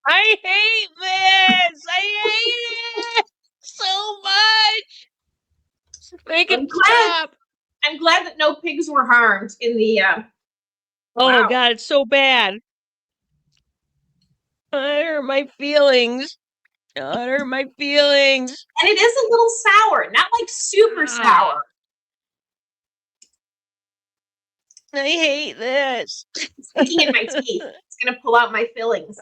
[SPEAKER 2] I hate this. I hate it so much. Make it stop.
[SPEAKER 3] I'm glad that no pigs were harmed in the.
[SPEAKER 2] Oh
[SPEAKER 3] wow.
[SPEAKER 2] God, it's so bad. I hurt my feelings. Oh, it hurt my feelings.
[SPEAKER 3] And it is a little sour, not like super sour.
[SPEAKER 2] I hate this.
[SPEAKER 3] It's sticking in my teeth. It's going to pull out my fillings.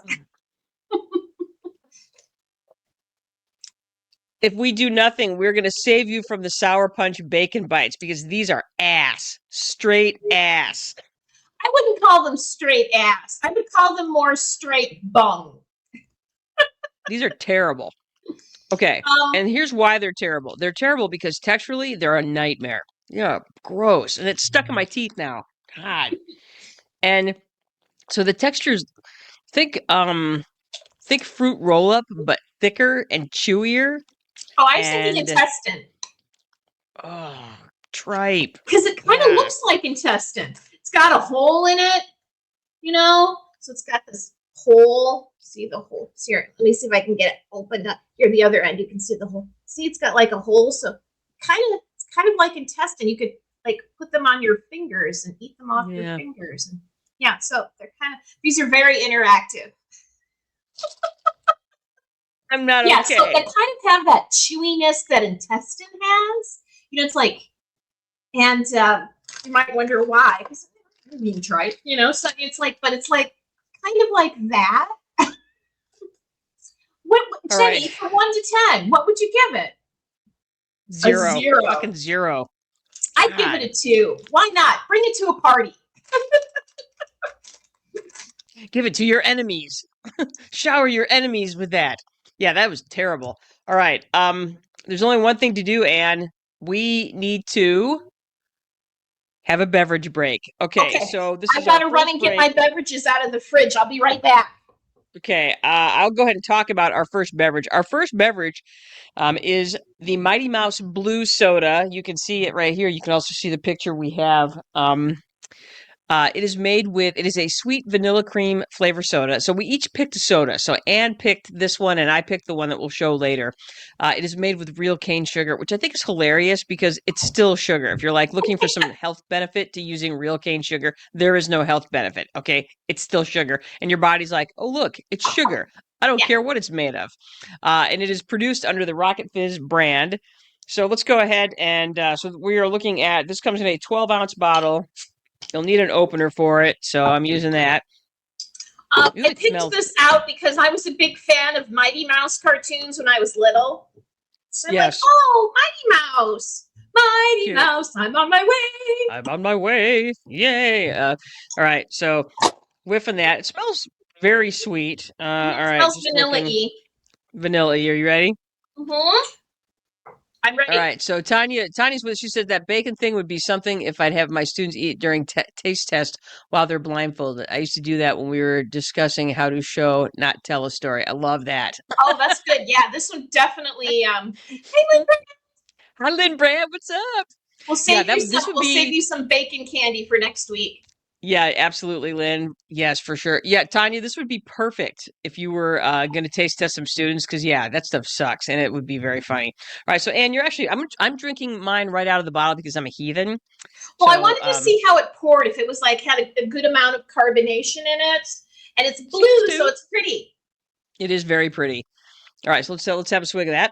[SPEAKER 2] If we do nothing, we're going to save you from the Sour Punch bacon bites because these are ass. Straight ass.
[SPEAKER 3] I wouldn't call them straight ass. I would call them more straight bung.
[SPEAKER 2] These are terrible. Okay, and here's why they're terrible. They're terrible because texturally, they're a nightmare. Yeah, gross. And it's stuck in my teeth now. God. And so the textures, think fruit roll-up, but thicker and chewier.
[SPEAKER 3] Oh, I was thinking intestine.
[SPEAKER 2] Oh, tripe.
[SPEAKER 3] Because it kind of looks like intestine. It's got a hole in it, So it's got this hole. See the hole? Here, let me see if I can get it opened up. Here, the other end, you can see the hole. See, it's got like a hole, so it's kind of like intestine. You could like put them on your fingers and eat them off your fingers. And so they're these are very interactive.
[SPEAKER 2] I'm not okay.
[SPEAKER 3] So they kind of have that chewiness that intestine has. It's like, and you might wonder why. Because I mean, tripe, So it's like, but it's like kind of like that. Jenny, from 1 to 10, what would you give it?
[SPEAKER 2] 0.
[SPEAKER 3] A 0.
[SPEAKER 2] Fucking 0.
[SPEAKER 3] I'd give it a 2. Why not? Bring it to a party.
[SPEAKER 2] Give it to your enemies. Shower your enemies with that. Yeah, that was terrible. All right. There's only one thing to do, Anne. We need to have a beverage break. Okay. So this is
[SPEAKER 3] I've got to run and get my beverages out of the fridge. I'll be right back.
[SPEAKER 2] Okay, I'll go ahead and talk about our first beverage. Our first beverage is the Mighty Mouse Blue Soda. You can see it right here. You can also see the picture we have. It is a sweet vanilla cream flavor soda. So we each picked a soda. So Anne picked this one and I picked the one that we'll show later. It is made with real cane sugar, which I think is hilarious because it's still sugar. If you're like looking for some health benefit to using real cane sugar, there is no health benefit. Okay. It's still sugar. And your body's like, oh, look, it's sugar. I don't care what it's made of. And it is produced under the Rocket Fizz brand. So let's go ahead and so we are looking at, this comes in a 12-ounce bottle. You'll need an opener for it, so I'm using that.
[SPEAKER 3] I picked this out because I was a big fan of Mighty Mouse cartoons when I was little. So I'm like, oh, Mighty Mouse. Mighty Mouse, I'm on my way.
[SPEAKER 2] I'm on my way. Yay. All right, so whiffing that. It smells very sweet. All right.
[SPEAKER 3] It smells vanilla-y.
[SPEAKER 2] Vanilla-y. Are you ready?
[SPEAKER 3] Mm-hmm. I'm ready.
[SPEAKER 2] All right, so Tanya's with. She said that bacon thing would be something if I'd have my students eat during taste test while they're blindfolded. I used to do that when we were discussing how to show, not tell a story. I love that.
[SPEAKER 3] Oh, that's good. Yeah, this one definitely. Hey, Lynn Brand.
[SPEAKER 2] Hi, Lynn Brand. What's up?
[SPEAKER 3] We'll save you some bacon candy for next week.
[SPEAKER 2] Yeah, absolutely, Lynn. Yes, for sure. Yeah, Tanya, this would be perfect if you were going to taste test some students because, yeah, that stuff sucks and it would be very funny. All right, so Anne, I'm drinking mine right out of the bottle because I'm a heathen.
[SPEAKER 3] Well, I wanted to see how it poured, if it was like had a good amount of carbonation in it, and it's blue, so it's pretty.
[SPEAKER 2] It is very pretty. All right, so let's have a swig of that.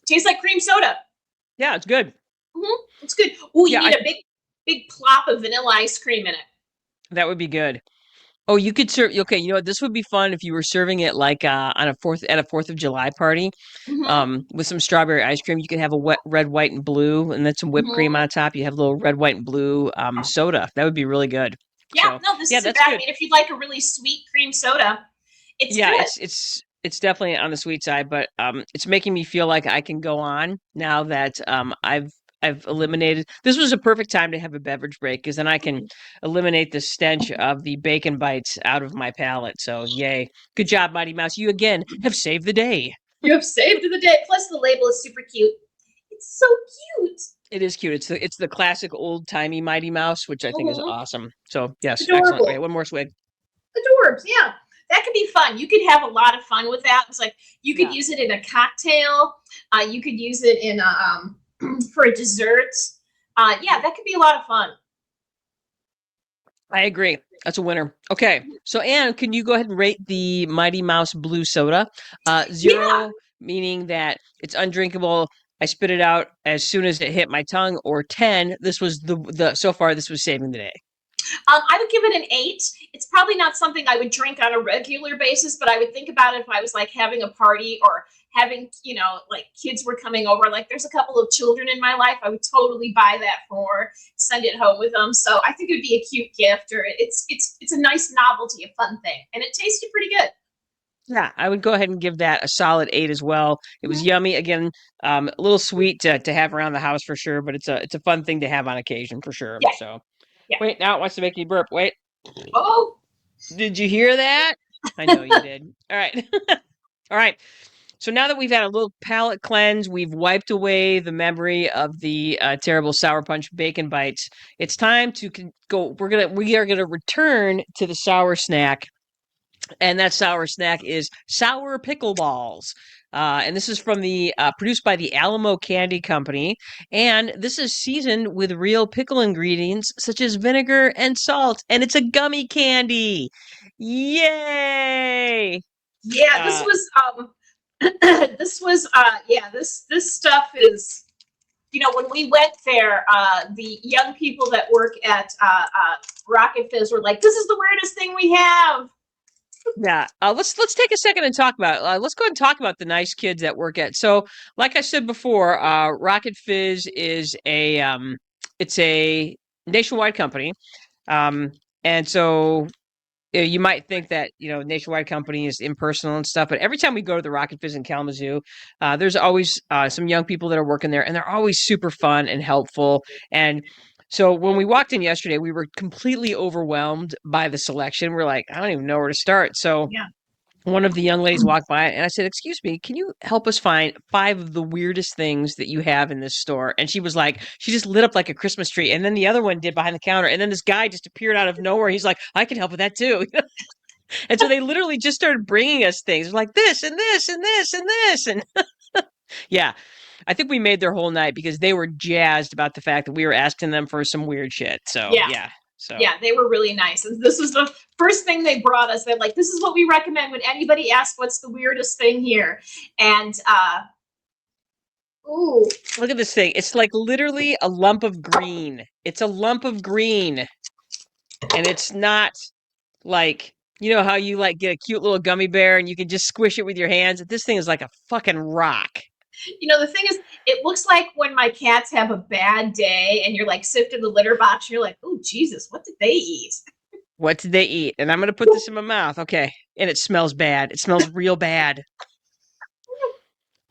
[SPEAKER 3] Tastes like cream soda.
[SPEAKER 2] Yeah, it's good.
[SPEAKER 3] Mm-hmm. It's good. Oh, you need a big plop of vanilla ice cream in it.
[SPEAKER 2] That would be good. Oh, you could serve. Okay, you know what? This would be fun if you were serving it like on a 4th of July party, with some strawberry ice cream. You could have a red, white, and blue, and then some whipped cream on top. You have a little red, white, and blue soda. That would be really good.
[SPEAKER 3] Yeah, so, this is bad. I mean, if you'd like a really sweet cream soda, it's good.
[SPEAKER 2] It's definitely on the sweet side, but it's making me feel like I can go on now that I've eliminated. This was a perfect time to have a beverage break because then I can eliminate the stench of the bacon bites out of my palate. So yay. Good job, Mighty Mouse. You again have saved the day.
[SPEAKER 3] You have saved the day. Plus the label is super cute. It's so cute.
[SPEAKER 2] It is cute. It's the classic old-timey Mighty Mouse, which I think is awesome. So yes,
[SPEAKER 3] adorable.
[SPEAKER 2] Excellent. Okay, one more swig.
[SPEAKER 3] Adorbs, yeah. That could be fun. You could have a lot of fun with that. It's like you could use it in a cocktail. You could use it in for a dessert. Yeah, that could be a lot of fun.
[SPEAKER 2] I agree. That's a winner. Okay. So, Anne, can you go ahead and rate the Mighty Mouse Blue Soda?
[SPEAKER 3] Yeah.
[SPEAKER 2] 0 meaning that it's undrinkable. I spit it out as soon as it hit my tongue, or 10. This was the so far this was saving the day.
[SPEAKER 3] I would give it an 8. It's probably not something I would drink on a regular basis, but I would think about it if I was like having a party or having, like kids were coming over. Like there's a couple of children in my life, I would totally buy that for, send it home with them. So I think it would be a cute gift, or it's a nice novelty, a fun thing, and it tasted pretty good.
[SPEAKER 2] Yeah, I would go ahead and give that a solid 8 as well. It was yummy. Again, a little sweet to have around the house for sure, but it's a fun thing to have on occasion for sure.
[SPEAKER 3] Yeah,
[SPEAKER 2] So,
[SPEAKER 3] yeah.
[SPEAKER 2] wait, now it wants to make me burp. Wait,
[SPEAKER 3] Oh,
[SPEAKER 2] did you hear that? I know you did. All right. All right. So now that we've had a little palate cleanse, we've wiped away the memory of the terrible Sour Punch bacon bites. It's time to go. We are gonna return to the sour snack, and that sour snack is sour pickle balls. And this is from the produced by the Alamo Candy Company, and this is seasoned with real pickle ingredients such as vinegar and salt, and it's a gummy candy. Yay!
[SPEAKER 3] yeah. This
[SPEAKER 2] Uh,
[SPEAKER 3] was this stuff is, when we went there, the young people that work at Rocket Fizz were like, "This is the weirdest thing we have."
[SPEAKER 2] Yeah, let's take a second and talk about. Let's go ahead and talk about the nice kids that work at. So, like I said before, Rocket Fizz is it's a nationwide company, um, and so you might think that nationwide company is impersonal and stuff, but every time we go to the Rocket Fizz in Kalamazoo, there's always some young people that are working there, and they're always super fun and helpful. And so when we walked in yesterday, we were completely overwhelmed by the selection. We're like, I don't even know where to start. So
[SPEAKER 3] Yeah.
[SPEAKER 2] one of the young ladies walked by and I said, "Excuse me, can you help us find 5 of the weirdest things that you have in this store?" And she was like, she just lit up like a Christmas tree. And then the other one did behind the counter. And then this guy just appeared out of nowhere. He's like, "I can help with that too." And so they literally just started bringing us things like this and this and this and this. And yeah, I think we made their whole night because they were jazzed about the fact that we were asking them for some weird shit. So
[SPEAKER 3] Yeah.
[SPEAKER 2] yeah. So
[SPEAKER 3] Yeah, they were really nice. And this was the first thing they brought us. They're like, "This is what we recommend when anybody asks what's the weirdest thing here." And ooh,
[SPEAKER 2] look at this thing. It's like literally a lump of green. It's a lump of green. And it's not like, you know how you like get a cute little gummy bear and you can just squish it with your hands? This thing is like a fucking rock.
[SPEAKER 3] the thing is, it looks like when my cats have a bad day and you're like sifting the litter box, and you're like, "Oh Jesus, what did they eat?"
[SPEAKER 2] What did they eat? And I'm going to put this in my mouth. Okay. And it smells bad. It smells real bad.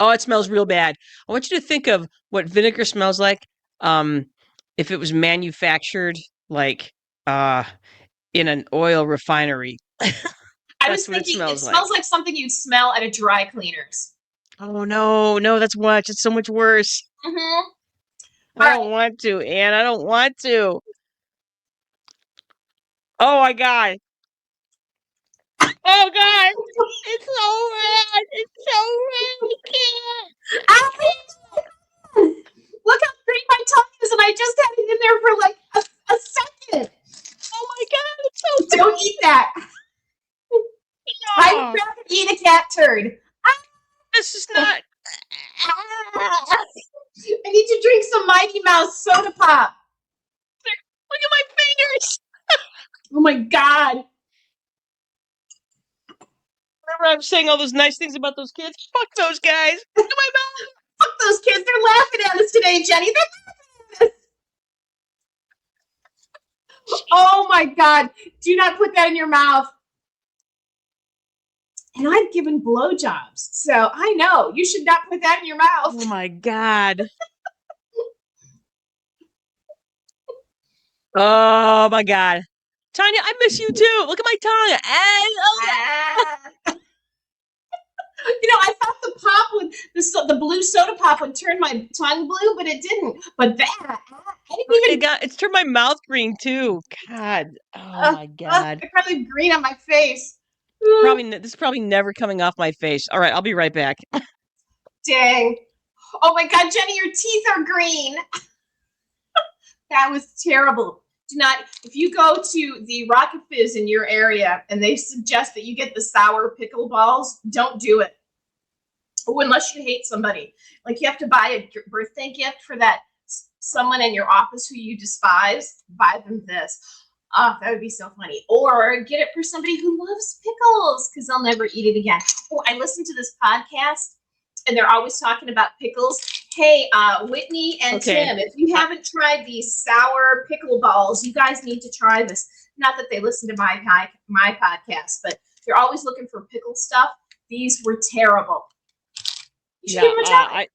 [SPEAKER 2] Oh, it smells real bad. I want you to think of what vinegar smells like if it was manufactured like uh in an oil refinery.
[SPEAKER 3] I was
[SPEAKER 2] That's what it
[SPEAKER 3] thinking it
[SPEAKER 2] smells like.
[SPEAKER 3] smells like something you'd smell at a dry cleaners.
[SPEAKER 2] Oh no, that's much. It's so much worse.
[SPEAKER 3] Mm-hmm.
[SPEAKER 2] I don't want to, Anne. I don't want to. Oh my god. Oh god. It's so red. It's so red. I can't.
[SPEAKER 3] Look how green my tongue is, and I just had it in there for like a second.
[SPEAKER 2] Oh my god, it's so
[SPEAKER 3] Don't eat that. I would rather eat a cat turd.
[SPEAKER 2] This is not.
[SPEAKER 3] I need to drink some Mighty Mouse soda pop.
[SPEAKER 2] Look at my fingers.
[SPEAKER 3] Oh my god.
[SPEAKER 2] Remember I'm saying all those nice things about those kids? Fuck those guys. Look at my mouth.
[SPEAKER 3] Fuck those kids. They're laughing at us today, Jenny. They're laughing at us. Oh my god. Do not put that in your mouth. And I've given blowjobs, so I know you should not put that in your mouth.
[SPEAKER 2] Oh my god. Oh my god. Tanya, I miss you too. Look at my tongue.
[SPEAKER 3] I thought the pop would, the blue soda pop would turn my tongue blue, but it didn't. But that, I didn't even.
[SPEAKER 2] It's turned my mouth green too. God. Oh my god.
[SPEAKER 3] I probably have green on my face.
[SPEAKER 2] This is probably never coming off my face. All right, I'll be right back.
[SPEAKER 3] Dang. Oh my god, Jenny, your teeth are green. That was terrible. Do not, if you go to the Rocket Fizz in your area and they suggest that you get the sour pickle balls, don't do it. Oh, unless you hate somebody. Like you have to buy a birthday gift for that someone in your office who you despise, buy them this. Oh, that would be so funny. Or get it for somebody who loves pickles because they'll never eat it again. Oh, I listened to this podcast and they're always talking about pickles. Hey, Whitney and Tim, if you haven't tried these sour pickle balls, you guys need to try this. Not that they listen to my podcast, but they're always looking for pickle stuff. These were terrible. You should give them a try.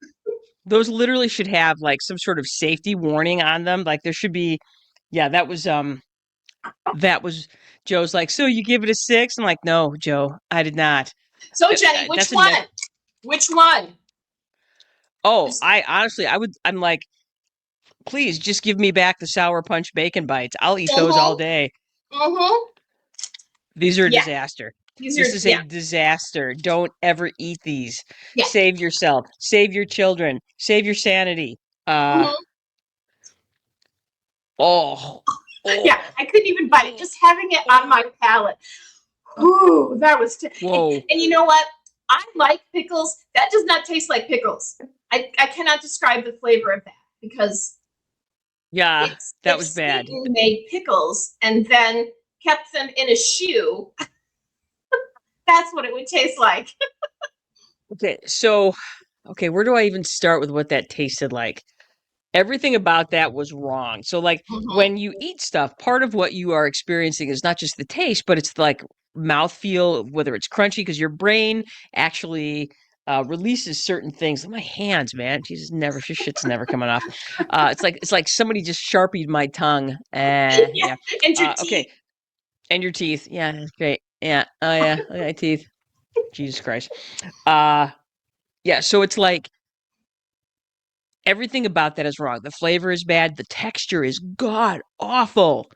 [SPEAKER 2] Those literally should have like some sort of safety warning on them. Like there should be, that was Joe's like, so you give it a 6? I'm like, no, Joe, I did not.
[SPEAKER 3] So Jenny, which one? Which one?
[SPEAKER 2] Oh, I'm like, please just give me back the Sour Punch bacon bites. I'll eat those all day. These are a disaster. This is a disaster. Don't ever eat these. Yeah. Save yourself. Save your children. Save your sanity.
[SPEAKER 3] Yeah, I couldn't even bite it. Just having it on my palate. Ooh, that was
[SPEAKER 2] whoa.
[SPEAKER 3] And you know what? I like pickles. That does not taste like pickles. I cannot describe the flavor of that because
[SPEAKER 2] that was bad.
[SPEAKER 3] Made pickles and then kept them in a shoe. That's what it would taste like.
[SPEAKER 2] Okay, so where do I even start with what that tasted like? Everything about that was wrong. So like when you eat stuff, part of what you are experiencing is not just the taste, but it's like mouthfeel, whether it's crunchy, because your brain actually releases certain things. My hands, man, Jesus, shit's never coming off. It's like somebody just sharpied my tongue.
[SPEAKER 3] And your teeth.
[SPEAKER 2] Okay, and your teeth. Yeah, that's great. Yeah. Oh yeah, look at my teeth. Jesus Christ. So it's like everything about that is wrong. The flavor is bad. The texture is god awful.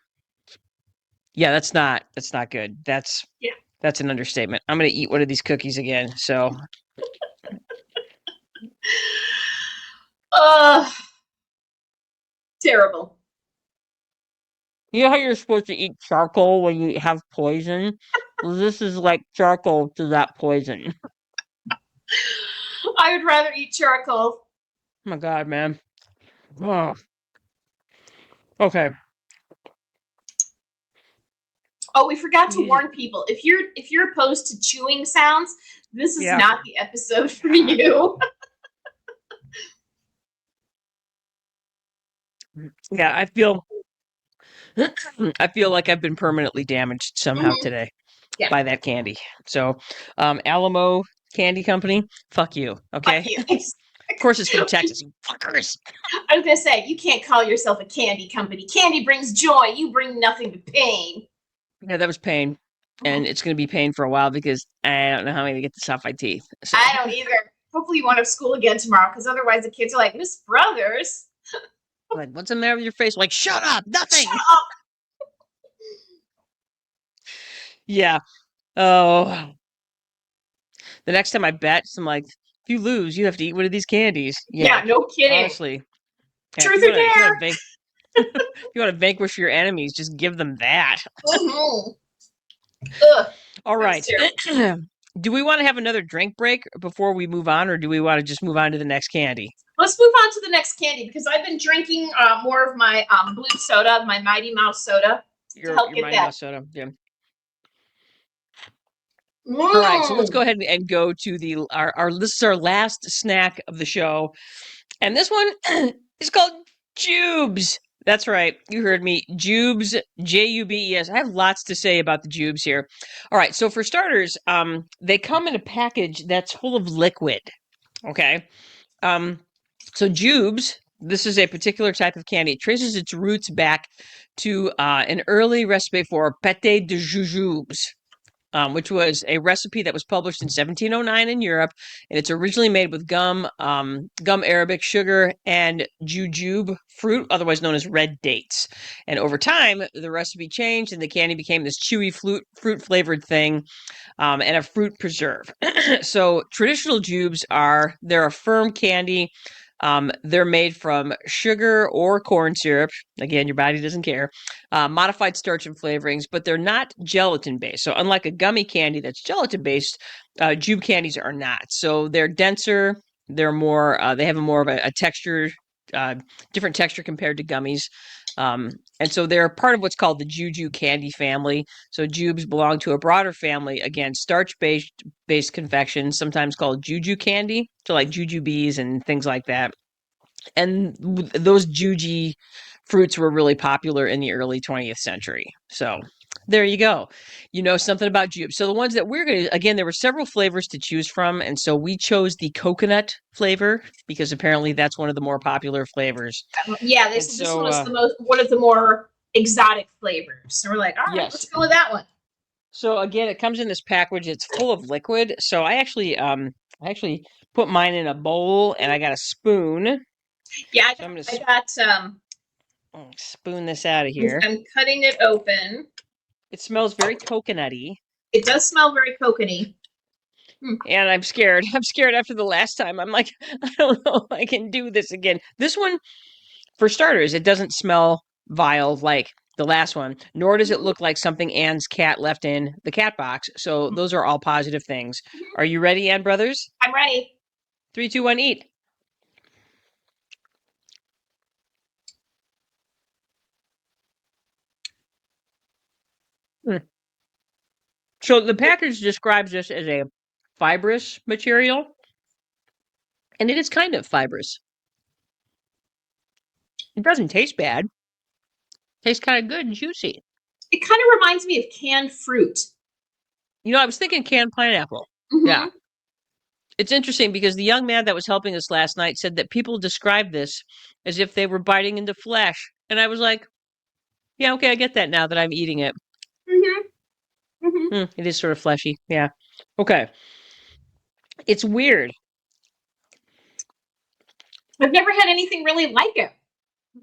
[SPEAKER 2] Yeah, that's not good. That's an understatement. I'm gonna eat one of these cookies again. So
[SPEAKER 3] Terrible.
[SPEAKER 2] You know how you're supposed to eat charcoal when you have poison? Well, this is like charcoal to that poison.
[SPEAKER 3] I would rather eat charcoal.
[SPEAKER 2] Oh my god, man. Oh. Okay.
[SPEAKER 3] Oh, we forgot to warn people. If you're opposed to chewing sounds, this is not the episode for you.
[SPEAKER 2] Yeah, I feel like I've been permanently damaged somehow today by that candy. So, Alamo Candy Company, fuck you. Okay.
[SPEAKER 3] Fuck you.
[SPEAKER 2] Of course, it's from Texas, you fuckers.
[SPEAKER 3] I was gonna say you can't call yourself a candy company. Candy brings joy. You bring nothing but pain.
[SPEAKER 2] Yeah, that was pain, and it's gonna be pain for a while because I don't know how I'm gonna get this off my teeth. So.
[SPEAKER 3] I don't either. Hopefully, you won't have school again tomorrow, because otherwise, the kids are like, Miss Brothers.
[SPEAKER 2] Like, what's the matter with your face? Like, shut up, nothing.
[SPEAKER 3] Shut up.
[SPEAKER 2] Yeah. Oh. The next time I bet, I'm like, if you lose, you have to eat one of these candies.
[SPEAKER 3] Yeah, no kidding.
[SPEAKER 2] Honestly.
[SPEAKER 3] Truth or dare.
[SPEAKER 2] If you want to vanquish your enemies, just give them that. All right. Do we want to have another drink break before we move on, or do we want to just move on to the next candy?
[SPEAKER 3] Let's move on to the next candy, because I've been drinking more of my blue soda, my Mighty Mouse soda.
[SPEAKER 2] Your Mighty Mouse soda, yeah. All right, so let's go ahead and go to this is our last snack of the show. And this one is called Jubes. That's right. You heard me. Jubes, Jubes. I have lots to say about the Jubes here. All right, so for starters, they come in a package that's full of liquid. Okay. So Jubes, this is a particular type of candy. It traces its roots back to an early recipe for pâté de jujubes. Which was a recipe that was published in 1709 in Europe, and it's originally made with gum arabic, sugar, and jujube fruit, otherwise known as red dates. And over time, the recipe changed, and the candy became this chewy fruit-flavored thing, and a fruit preserve. So traditional jubes they're a firm candy They're made from sugar or corn syrup. Again, your body doesn't care. Modified starch and flavorings, but they're not gelatin based. So unlike a gummy candy that's gelatin based, Jube candies are not. So they're denser. They're more. They have a more of a texture, different texture compared to gummies. And so they're part of what's called the Juju candy family. So Jubes belong to a broader family, again, starch-based confections, sometimes called Juju candy, so like jujubes and things like that. And those Juji fruits were really popular in the early 20th century. So there you go. You know something about Jube. So the ones that we're going to, again, there were several flavors to choose from. And so we chose the coconut flavor because apparently that's one of the more popular flavors.
[SPEAKER 3] Yeah, they
[SPEAKER 2] And
[SPEAKER 3] said this
[SPEAKER 2] so,
[SPEAKER 3] one was one of the more exotic flavors. So we're like, all right,
[SPEAKER 2] yes.
[SPEAKER 3] let's go with that one.
[SPEAKER 2] So again, it comes in this package. It's full of liquid. So I actually put mine in a bowl and I got a spoon.
[SPEAKER 3] Yeah,
[SPEAKER 2] So I'm going
[SPEAKER 3] I
[SPEAKER 2] to
[SPEAKER 3] got
[SPEAKER 2] spoon this out of here.
[SPEAKER 3] I'm cutting it open.
[SPEAKER 2] It smells very coconutty.
[SPEAKER 3] It does smell very coconutty.
[SPEAKER 2] And I'm scared. I'm scared after the last time. I'm like, I don't know if I can do this again. This one, for starters, it doesn't smell vile like the last one, nor does it look like something Anne's cat left in the cat box. So those are all positive things. Are you ready, Ann Brothers?
[SPEAKER 3] I'm ready.
[SPEAKER 2] 3, 2, 1, eat. So the package describes this as a fibrous material, and it is kind of fibrous. It doesn't taste bad. It tastes kind of good and juicy.
[SPEAKER 3] It kind of reminds me of canned fruit.
[SPEAKER 2] You know, I was thinking canned pineapple.
[SPEAKER 3] Mm-hmm.
[SPEAKER 2] Yeah. It's interesting because the young man that was helping us last night said that people describe this as if they were biting into flesh. And I was like, yeah, okay, I get that now that I'm eating it.
[SPEAKER 3] Mm-hmm. Mm-hmm.
[SPEAKER 2] It is sort of fleshy. Yeah. Okay. It's weird.
[SPEAKER 3] I've never had anything really like it.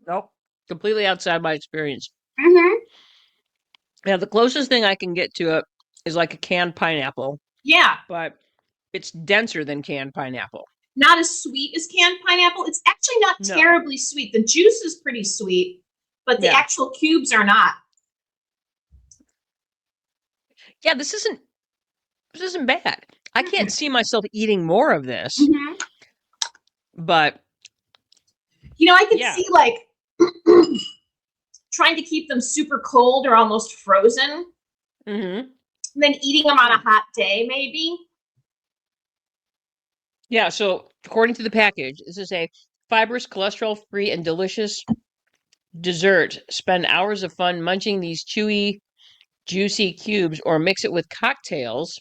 [SPEAKER 2] Nope. Completely outside my experience.
[SPEAKER 3] Mm-hmm.
[SPEAKER 2] Now, the closest thing I can get to it is like a canned pineapple,
[SPEAKER 3] Yeah.
[SPEAKER 2] but it's denser than canned pineapple.
[SPEAKER 3] Not as sweet as canned pineapple. It's actually not
[SPEAKER 2] No.
[SPEAKER 3] terribly sweet. The juice is pretty sweet, but the
[SPEAKER 2] Yeah.
[SPEAKER 3] actual cubes are not.
[SPEAKER 2] Yeah, this isn't bad. I can't see myself eating more of this,
[SPEAKER 3] Mm-hmm.
[SPEAKER 2] but
[SPEAKER 3] You know, I could
[SPEAKER 2] Yeah.
[SPEAKER 3] see like trying to keep them super cold or almost frozen,
[SPEAKER 2] mhm.
[SPEAKER 3] and then eating them on a hot day, maybe.
[SPEAKER 2] Yeah, so according to the package, this is a fibrous, cholesterol-free, and delicious dessert. Spend hours of fun munching these chewy, juicy cubes or mix it with cocktails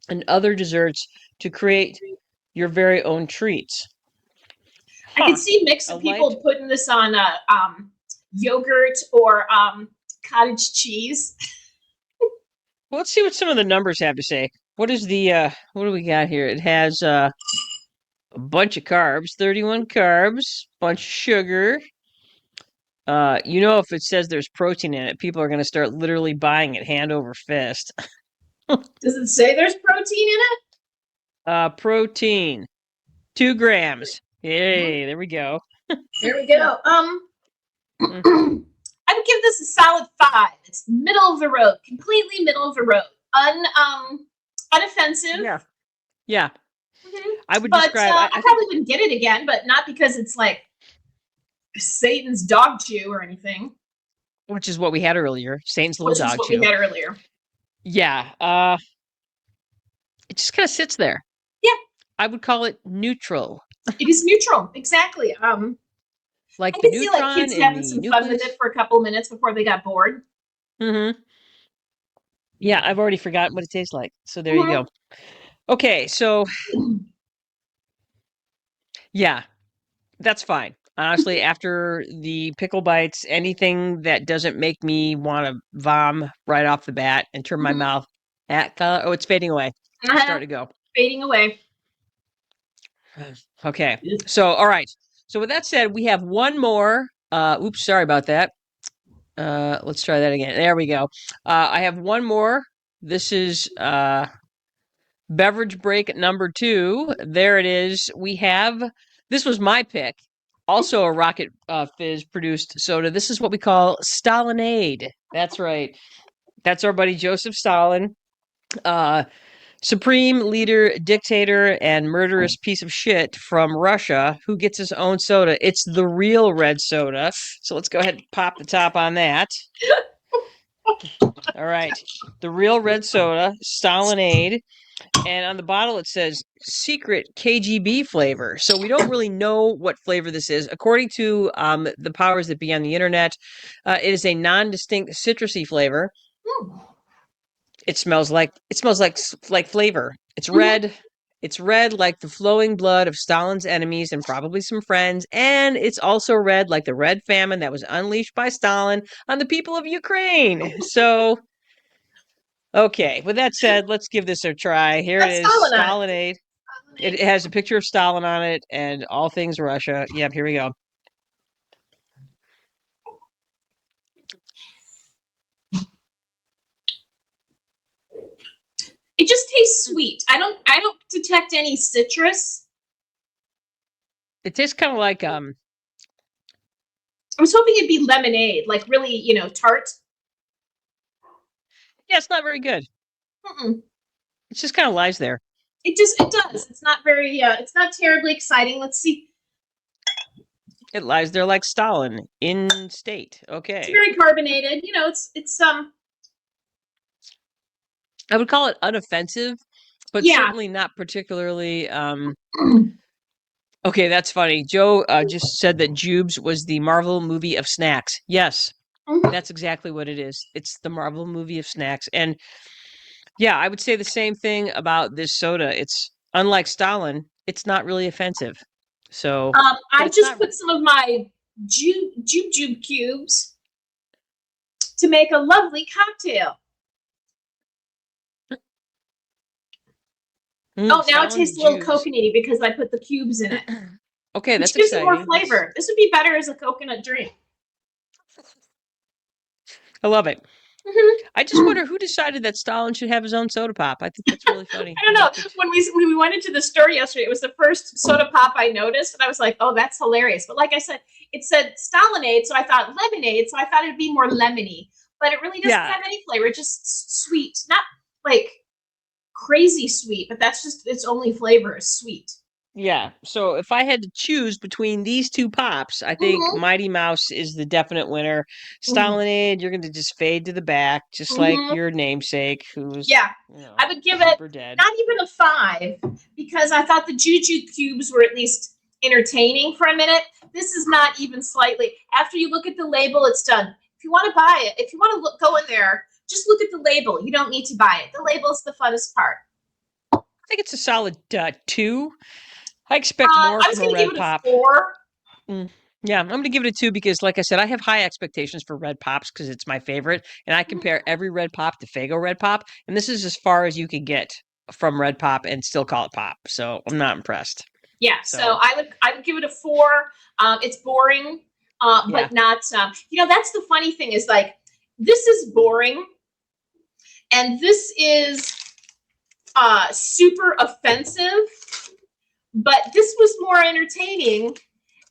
[SPEAKER 2] and other desserts to create your very own treats.
[SPEAKER 3] I could see mix
[SPEAKER 2] A
[SPEAKER 3] of people
[SPEAKER 2] light-
[SPEAKER 3] putting this on yogurt or cottage cheese.
[SPEAKER 2] Well, let's see what some of the numbers have to say. What is the what do we got here? It has a bunch of carbs, 31 carbs, bunch of sugar. You know, if it says there's protein in it, people are going to start literally buying it hand over fist.
[SPEAKER 3] Does it say there's protein in it?
[SPEAKER 2] Protein, 2 grams. Yay, there we go.
[SPEAKER 3] There we go. I would give this a solid 5. It's middle of the road, completely middle of the road, unoffensive.
[SPEAKER 2] Yeah. Yeah.
[SPEAKER 3] Mhm.
[SPEAKER 2] I would
[SPEAKER 3] But
[SPEAKER 2] describe.
[SPEAKER 3] I probably wouldn't get it again, but not because it's like Satan's dog chew or anything,
[SPEAKER 2] Which is what we had earlier. Satan's little
[SPEAKER 3] which is
[SPEAKER 2] dog
[SPEAKER 3] what
[SPEAKER 2] chew.
[SPEAKER 3] we had earlier.
[SPEAKER 2] Yeah. It just kind of sits there.
[SPEAKER 3] Yeah.
[SPEAKER 2] I would call it neutral.
[SPEAKER 3] It is neutral, exactly.
[SPEAKER 2] Like
[SPEAKER 3] I
[SPEAKER 2] the
[SPEAKER 3] could see like
[SPEAKER 2] neutron
[SPEAKER 3] kids
[SPEAKER 2] and
[SPEAKER 3] having
[SPEAKER 2] the
[SPEAKER 3] some fun with
[SPEAKER 2] nucleus.
[SPEAKER 3] it for a couple of minutes before they got bored.
[SPEAKER 2] Mm-hmm. Yeah, I've already forgotten what it tastes like. So there you go. Okay, so yeah, that's fine. Honestly, after the pickle bites, anything that doesn't make me want to vom right off the bat and turn my mouth at color. Oh, it's fading away. It's starting to go.
[SPEAKER 3] Fading away.
[SPEAKER 2] Okay. So, all right. So with that said, we have one more. Oops, sorry about that. Let's try that again. There we go. I have one more. This is beverage break number 2. There it is. We have This was my pick. Also a Rocket Fizz produced soda. This is what we call Stalinade. That's right. That's our buddy Joseph Stalin. Supreme leader, dictator, and murderous piece of shit from Russia who gets his own soda. It's the real red soda. So let's go ahead and pop the top on that. All right. The real red soda, Stalinade. And on the bottle, it says secret KGB flavor. So we don't really know what flavor this is. According to the powers that be on the internet, it is a non-distinct citrusy flavor. It smells like flavor. It's red. It's red like the flowing blood of Stalin's enemies and probably some friends. And it's also red like the red famine that was unleashed by Stalin on the people of Ukraine. So, okay. With that said, let's give this a try. Here it is, Stalinade. It has a picture of Stalin on it and all things Russia. Yep, here we go.
[SPEAKER 3] It just tastes sweet. I don't detect any citrus.
[SPEAKER 2] It tastes kind of like
[SPEAKER 3] I was hoping it'd be lemonade, like really, tart.
[SPEAKER 2] Yeah, it's not very good.
[SPEAKER 3] Mm-mm.
[SPEAKER 2] It just kind of lies there.
[SPEAKER 3] It does. It's not very. It's not terribly exciting. Let's see.
[SPEAKER 2] It lies there like Stalin in state. Okay.
[SPEAKER 3] It's very carbonated. It's
[SPEAKER 2] I would call it unoffensive, but certainly not particularly. Okay, that's funny. Joe just said that Jubes was the Marvel movie of snacks. Yes, that's exactly what it is. It's the Marvel movie of snacks. And yeah, I would say the same thing about this soda. It's unlike Stalin, it's not really offensive. So
[SPEAKER 3] I just put some of my jube cubes to make a lovely cocktail. Now it tastes a little coconutty because I put the cubes in it.
[SPEAKER 2] Okay, that's
[SPEAKER 3] gives
[SPEAKER 2] exciting.
[SPEAKER 3] It more flavor. This would be better as a coconut drink.
[SPEAKER 2] I love it. I just wonder who decided that Stalin should have his own soda pop. I think that's really funny.
[SPEAKER 3] I don't know. When we went into the store yesterday, it was the first soda pop I noticed, and I was like, "Oh, that's hilarious!" But like I said, it said Stalinade, so I thought lemonade, so I thought it'd be more lemony. But it really doesn't have any flavor; just sweet, not like crazy sweet, but that's just its only flavor is sweet.
[SPEAKER 2] Yeah. So if I had to choose between these two pops, I think Mighty Mouse is the definite winner. Stalinade, you're going to just fade to the back, just like your namesake, who's
[SPEAKER 3] I would give it
[SPEAKER 2] dead.
[SPEAKER 3] Not even a 5 because I thought the Juju cubes were at least entertaining for a minute. This is not even slightly. After you look at the label, it's done. If you want to buy it, if you want to go in there, just look at the label. You don't need to buy it. The label is the funnest part.
[SPEAKER 2] I think it's a solid 2. I expect more from a red pop.
[SPEAKER 3] 4.
[SPEAKER 2] Yeah, I'm going to give it a 2 because, like I said, I have high expectations for red pops because it's my favorite, and I compare every red pop to Faygo red pop, and this is as far as you can get from red pop and still call it pop. So I'm not impressed.
[SPEAKER 3] Yeah, so I would give it a 4. It's boring, but not. That's the funny thing is like this is boring, and this is super offensive. But this was more entertaining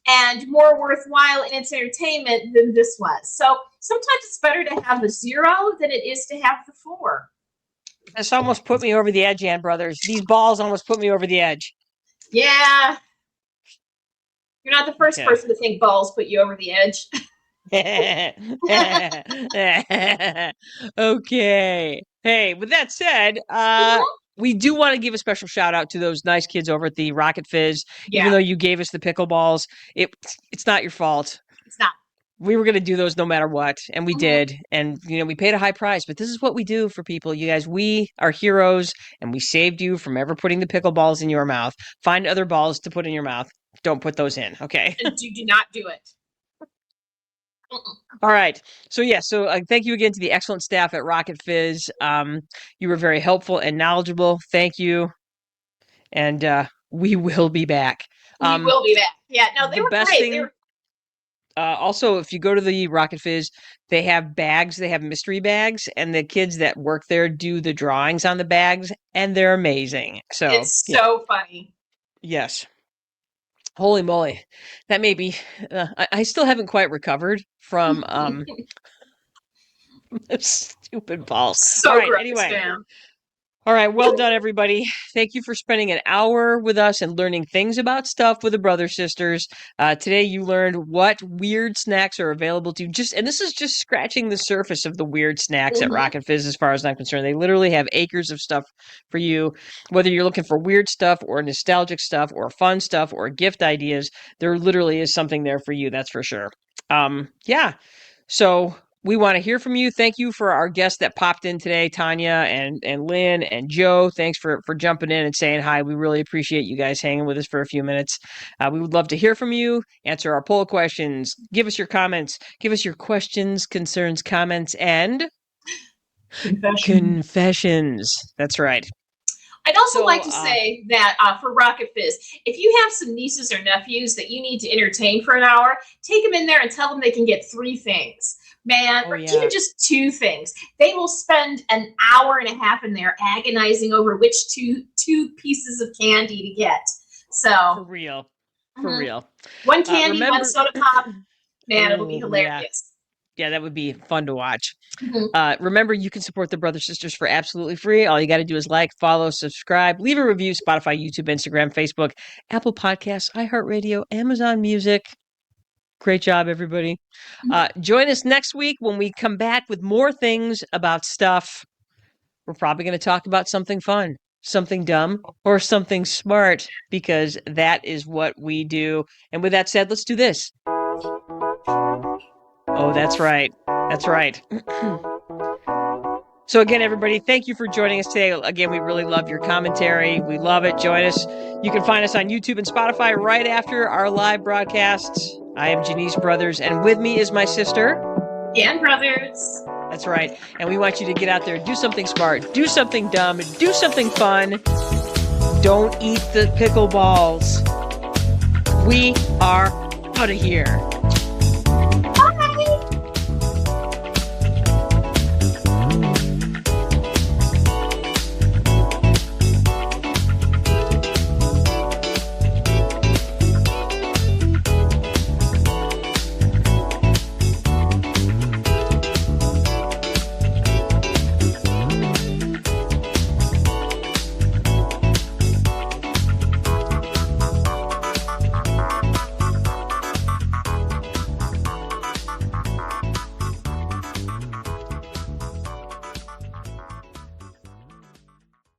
[SPEAKER 3] and more worthwhile in its entertainment than this was. So sometimes it's better to have a 0 than it is to have the 4.
[SPEAKER 2] This almost put me over the edge, Ann Brothers. These balls almost put me over the edge.
[SPEAKER 3] Yeah. You're not the first person to think balls put you over the edge.
[SPEAKER 2] Okay. Hey, with that said, we do want to give a special shout out to those nice kids over at the Rocket Fizz. Yeah. Even though you gave us the pickleballs, it's not your fault.
[SPEAKER 3] It's not.
[SPEAKER 2] We were going to do those no matter what, and we did. And, we paid a high price, but this is what we do for people. You guys, we are heroes, and we saved you from ever putting the pickleballs in your mouth. Find other balls to put in your mouth. Don't put those in, okay?
[SPEAKER 3] Do not do it.
[SPEAKER 2] All right. So, thank you again to the excellent staff at Rocket Fizz. You were very helpful and knowledgeable. Thank you. And we will be back.
[SPEAKER 3] We will be back. Yeah, no, they were great.
[SPEAKER 2] Also, if you go to the Rocket Fizz, they have bags. They have mystery bags, and the kids that work there do the drawings on the bags, and they're amazing. So
[SPEAKER 3] it's so funny.
[SPEAKER 2] Yes. Holy moly. That may be, I still haven't quite recovered from stupid balls.
[SPEAKER 3] So
[SPEAKER 2] All right.
[SPEAKER 3] gross,
[SPEAKER 2] Anyway.
[SPEAKER 3] man.
[SPEAKER 2] All right. Well done, everybody. Thank you for spending an hour with us and learning things about stuff with the Brother Sisters. Today, you learned what weird snacks are available to you. And this is just scratching the surface of the weird snacks at Rocket Fizz, as far as I'm concerned. They literally have acres of stuff for you. Whether you're looking for weird stuff or nostalgic stuff or fun stuff or gift ideas, there literally is something there for you. That's for sure. Yeah. So we want to hear from you. Thank you for our guests that popped in today, Tanya and Lynn and Joe. Thanks for jumping in and saying hi. We really appreciate you guys hanging with us for a few minutes. We would love to hear from you, answer our poll questions, give us your comments, give us your questions, concerns, comments, and confessions. That's right.
[SPEAKER 3] I'd also like to say that for Rocket Fizz, if you have some nieces or nephews that you need to entertain for an hour, take them in there and tell them they can get 3 things. Man, or even just 2 things. They will spend an hour and a half in there agonizing over which two pieces of candy to get. So
[SPEAKER 2] for real. For real.
[SPEAKER 3] One candy, one soda pop. Man, it'll be hilarious.
[SPEAKER 2] Yeah, that would be fun to watch. Remember, you can support the Brother Sisters for absolutely free. All you got to do is like, follow, subscribe, leave a review, Spotify, YouTube, Instagram, Facebook, Apple Podcasts, iHeartRadio, Amazon Music. Great job, everybody. Join us next week when we come back with more things about stuff. We're probably going to talk about something fun, something dumb, or something smart, because that is what we do. And with that said, let's do this. Oh, that's right. That's right. So again, everybody, thank you for joining us today. Again, we really love your commentary. We love it. Join us. You can find us on YouTube and Spotify right after our live broadcasts. I am Janice Brothers, and with me is my sister,
[SPEAKER 3] Dan Brothers.
[SPEAKER 2] That's right. And we want you to get out there, do something smart, do something dumb, do something fun. Don't eat the pickleballs. We are out of here.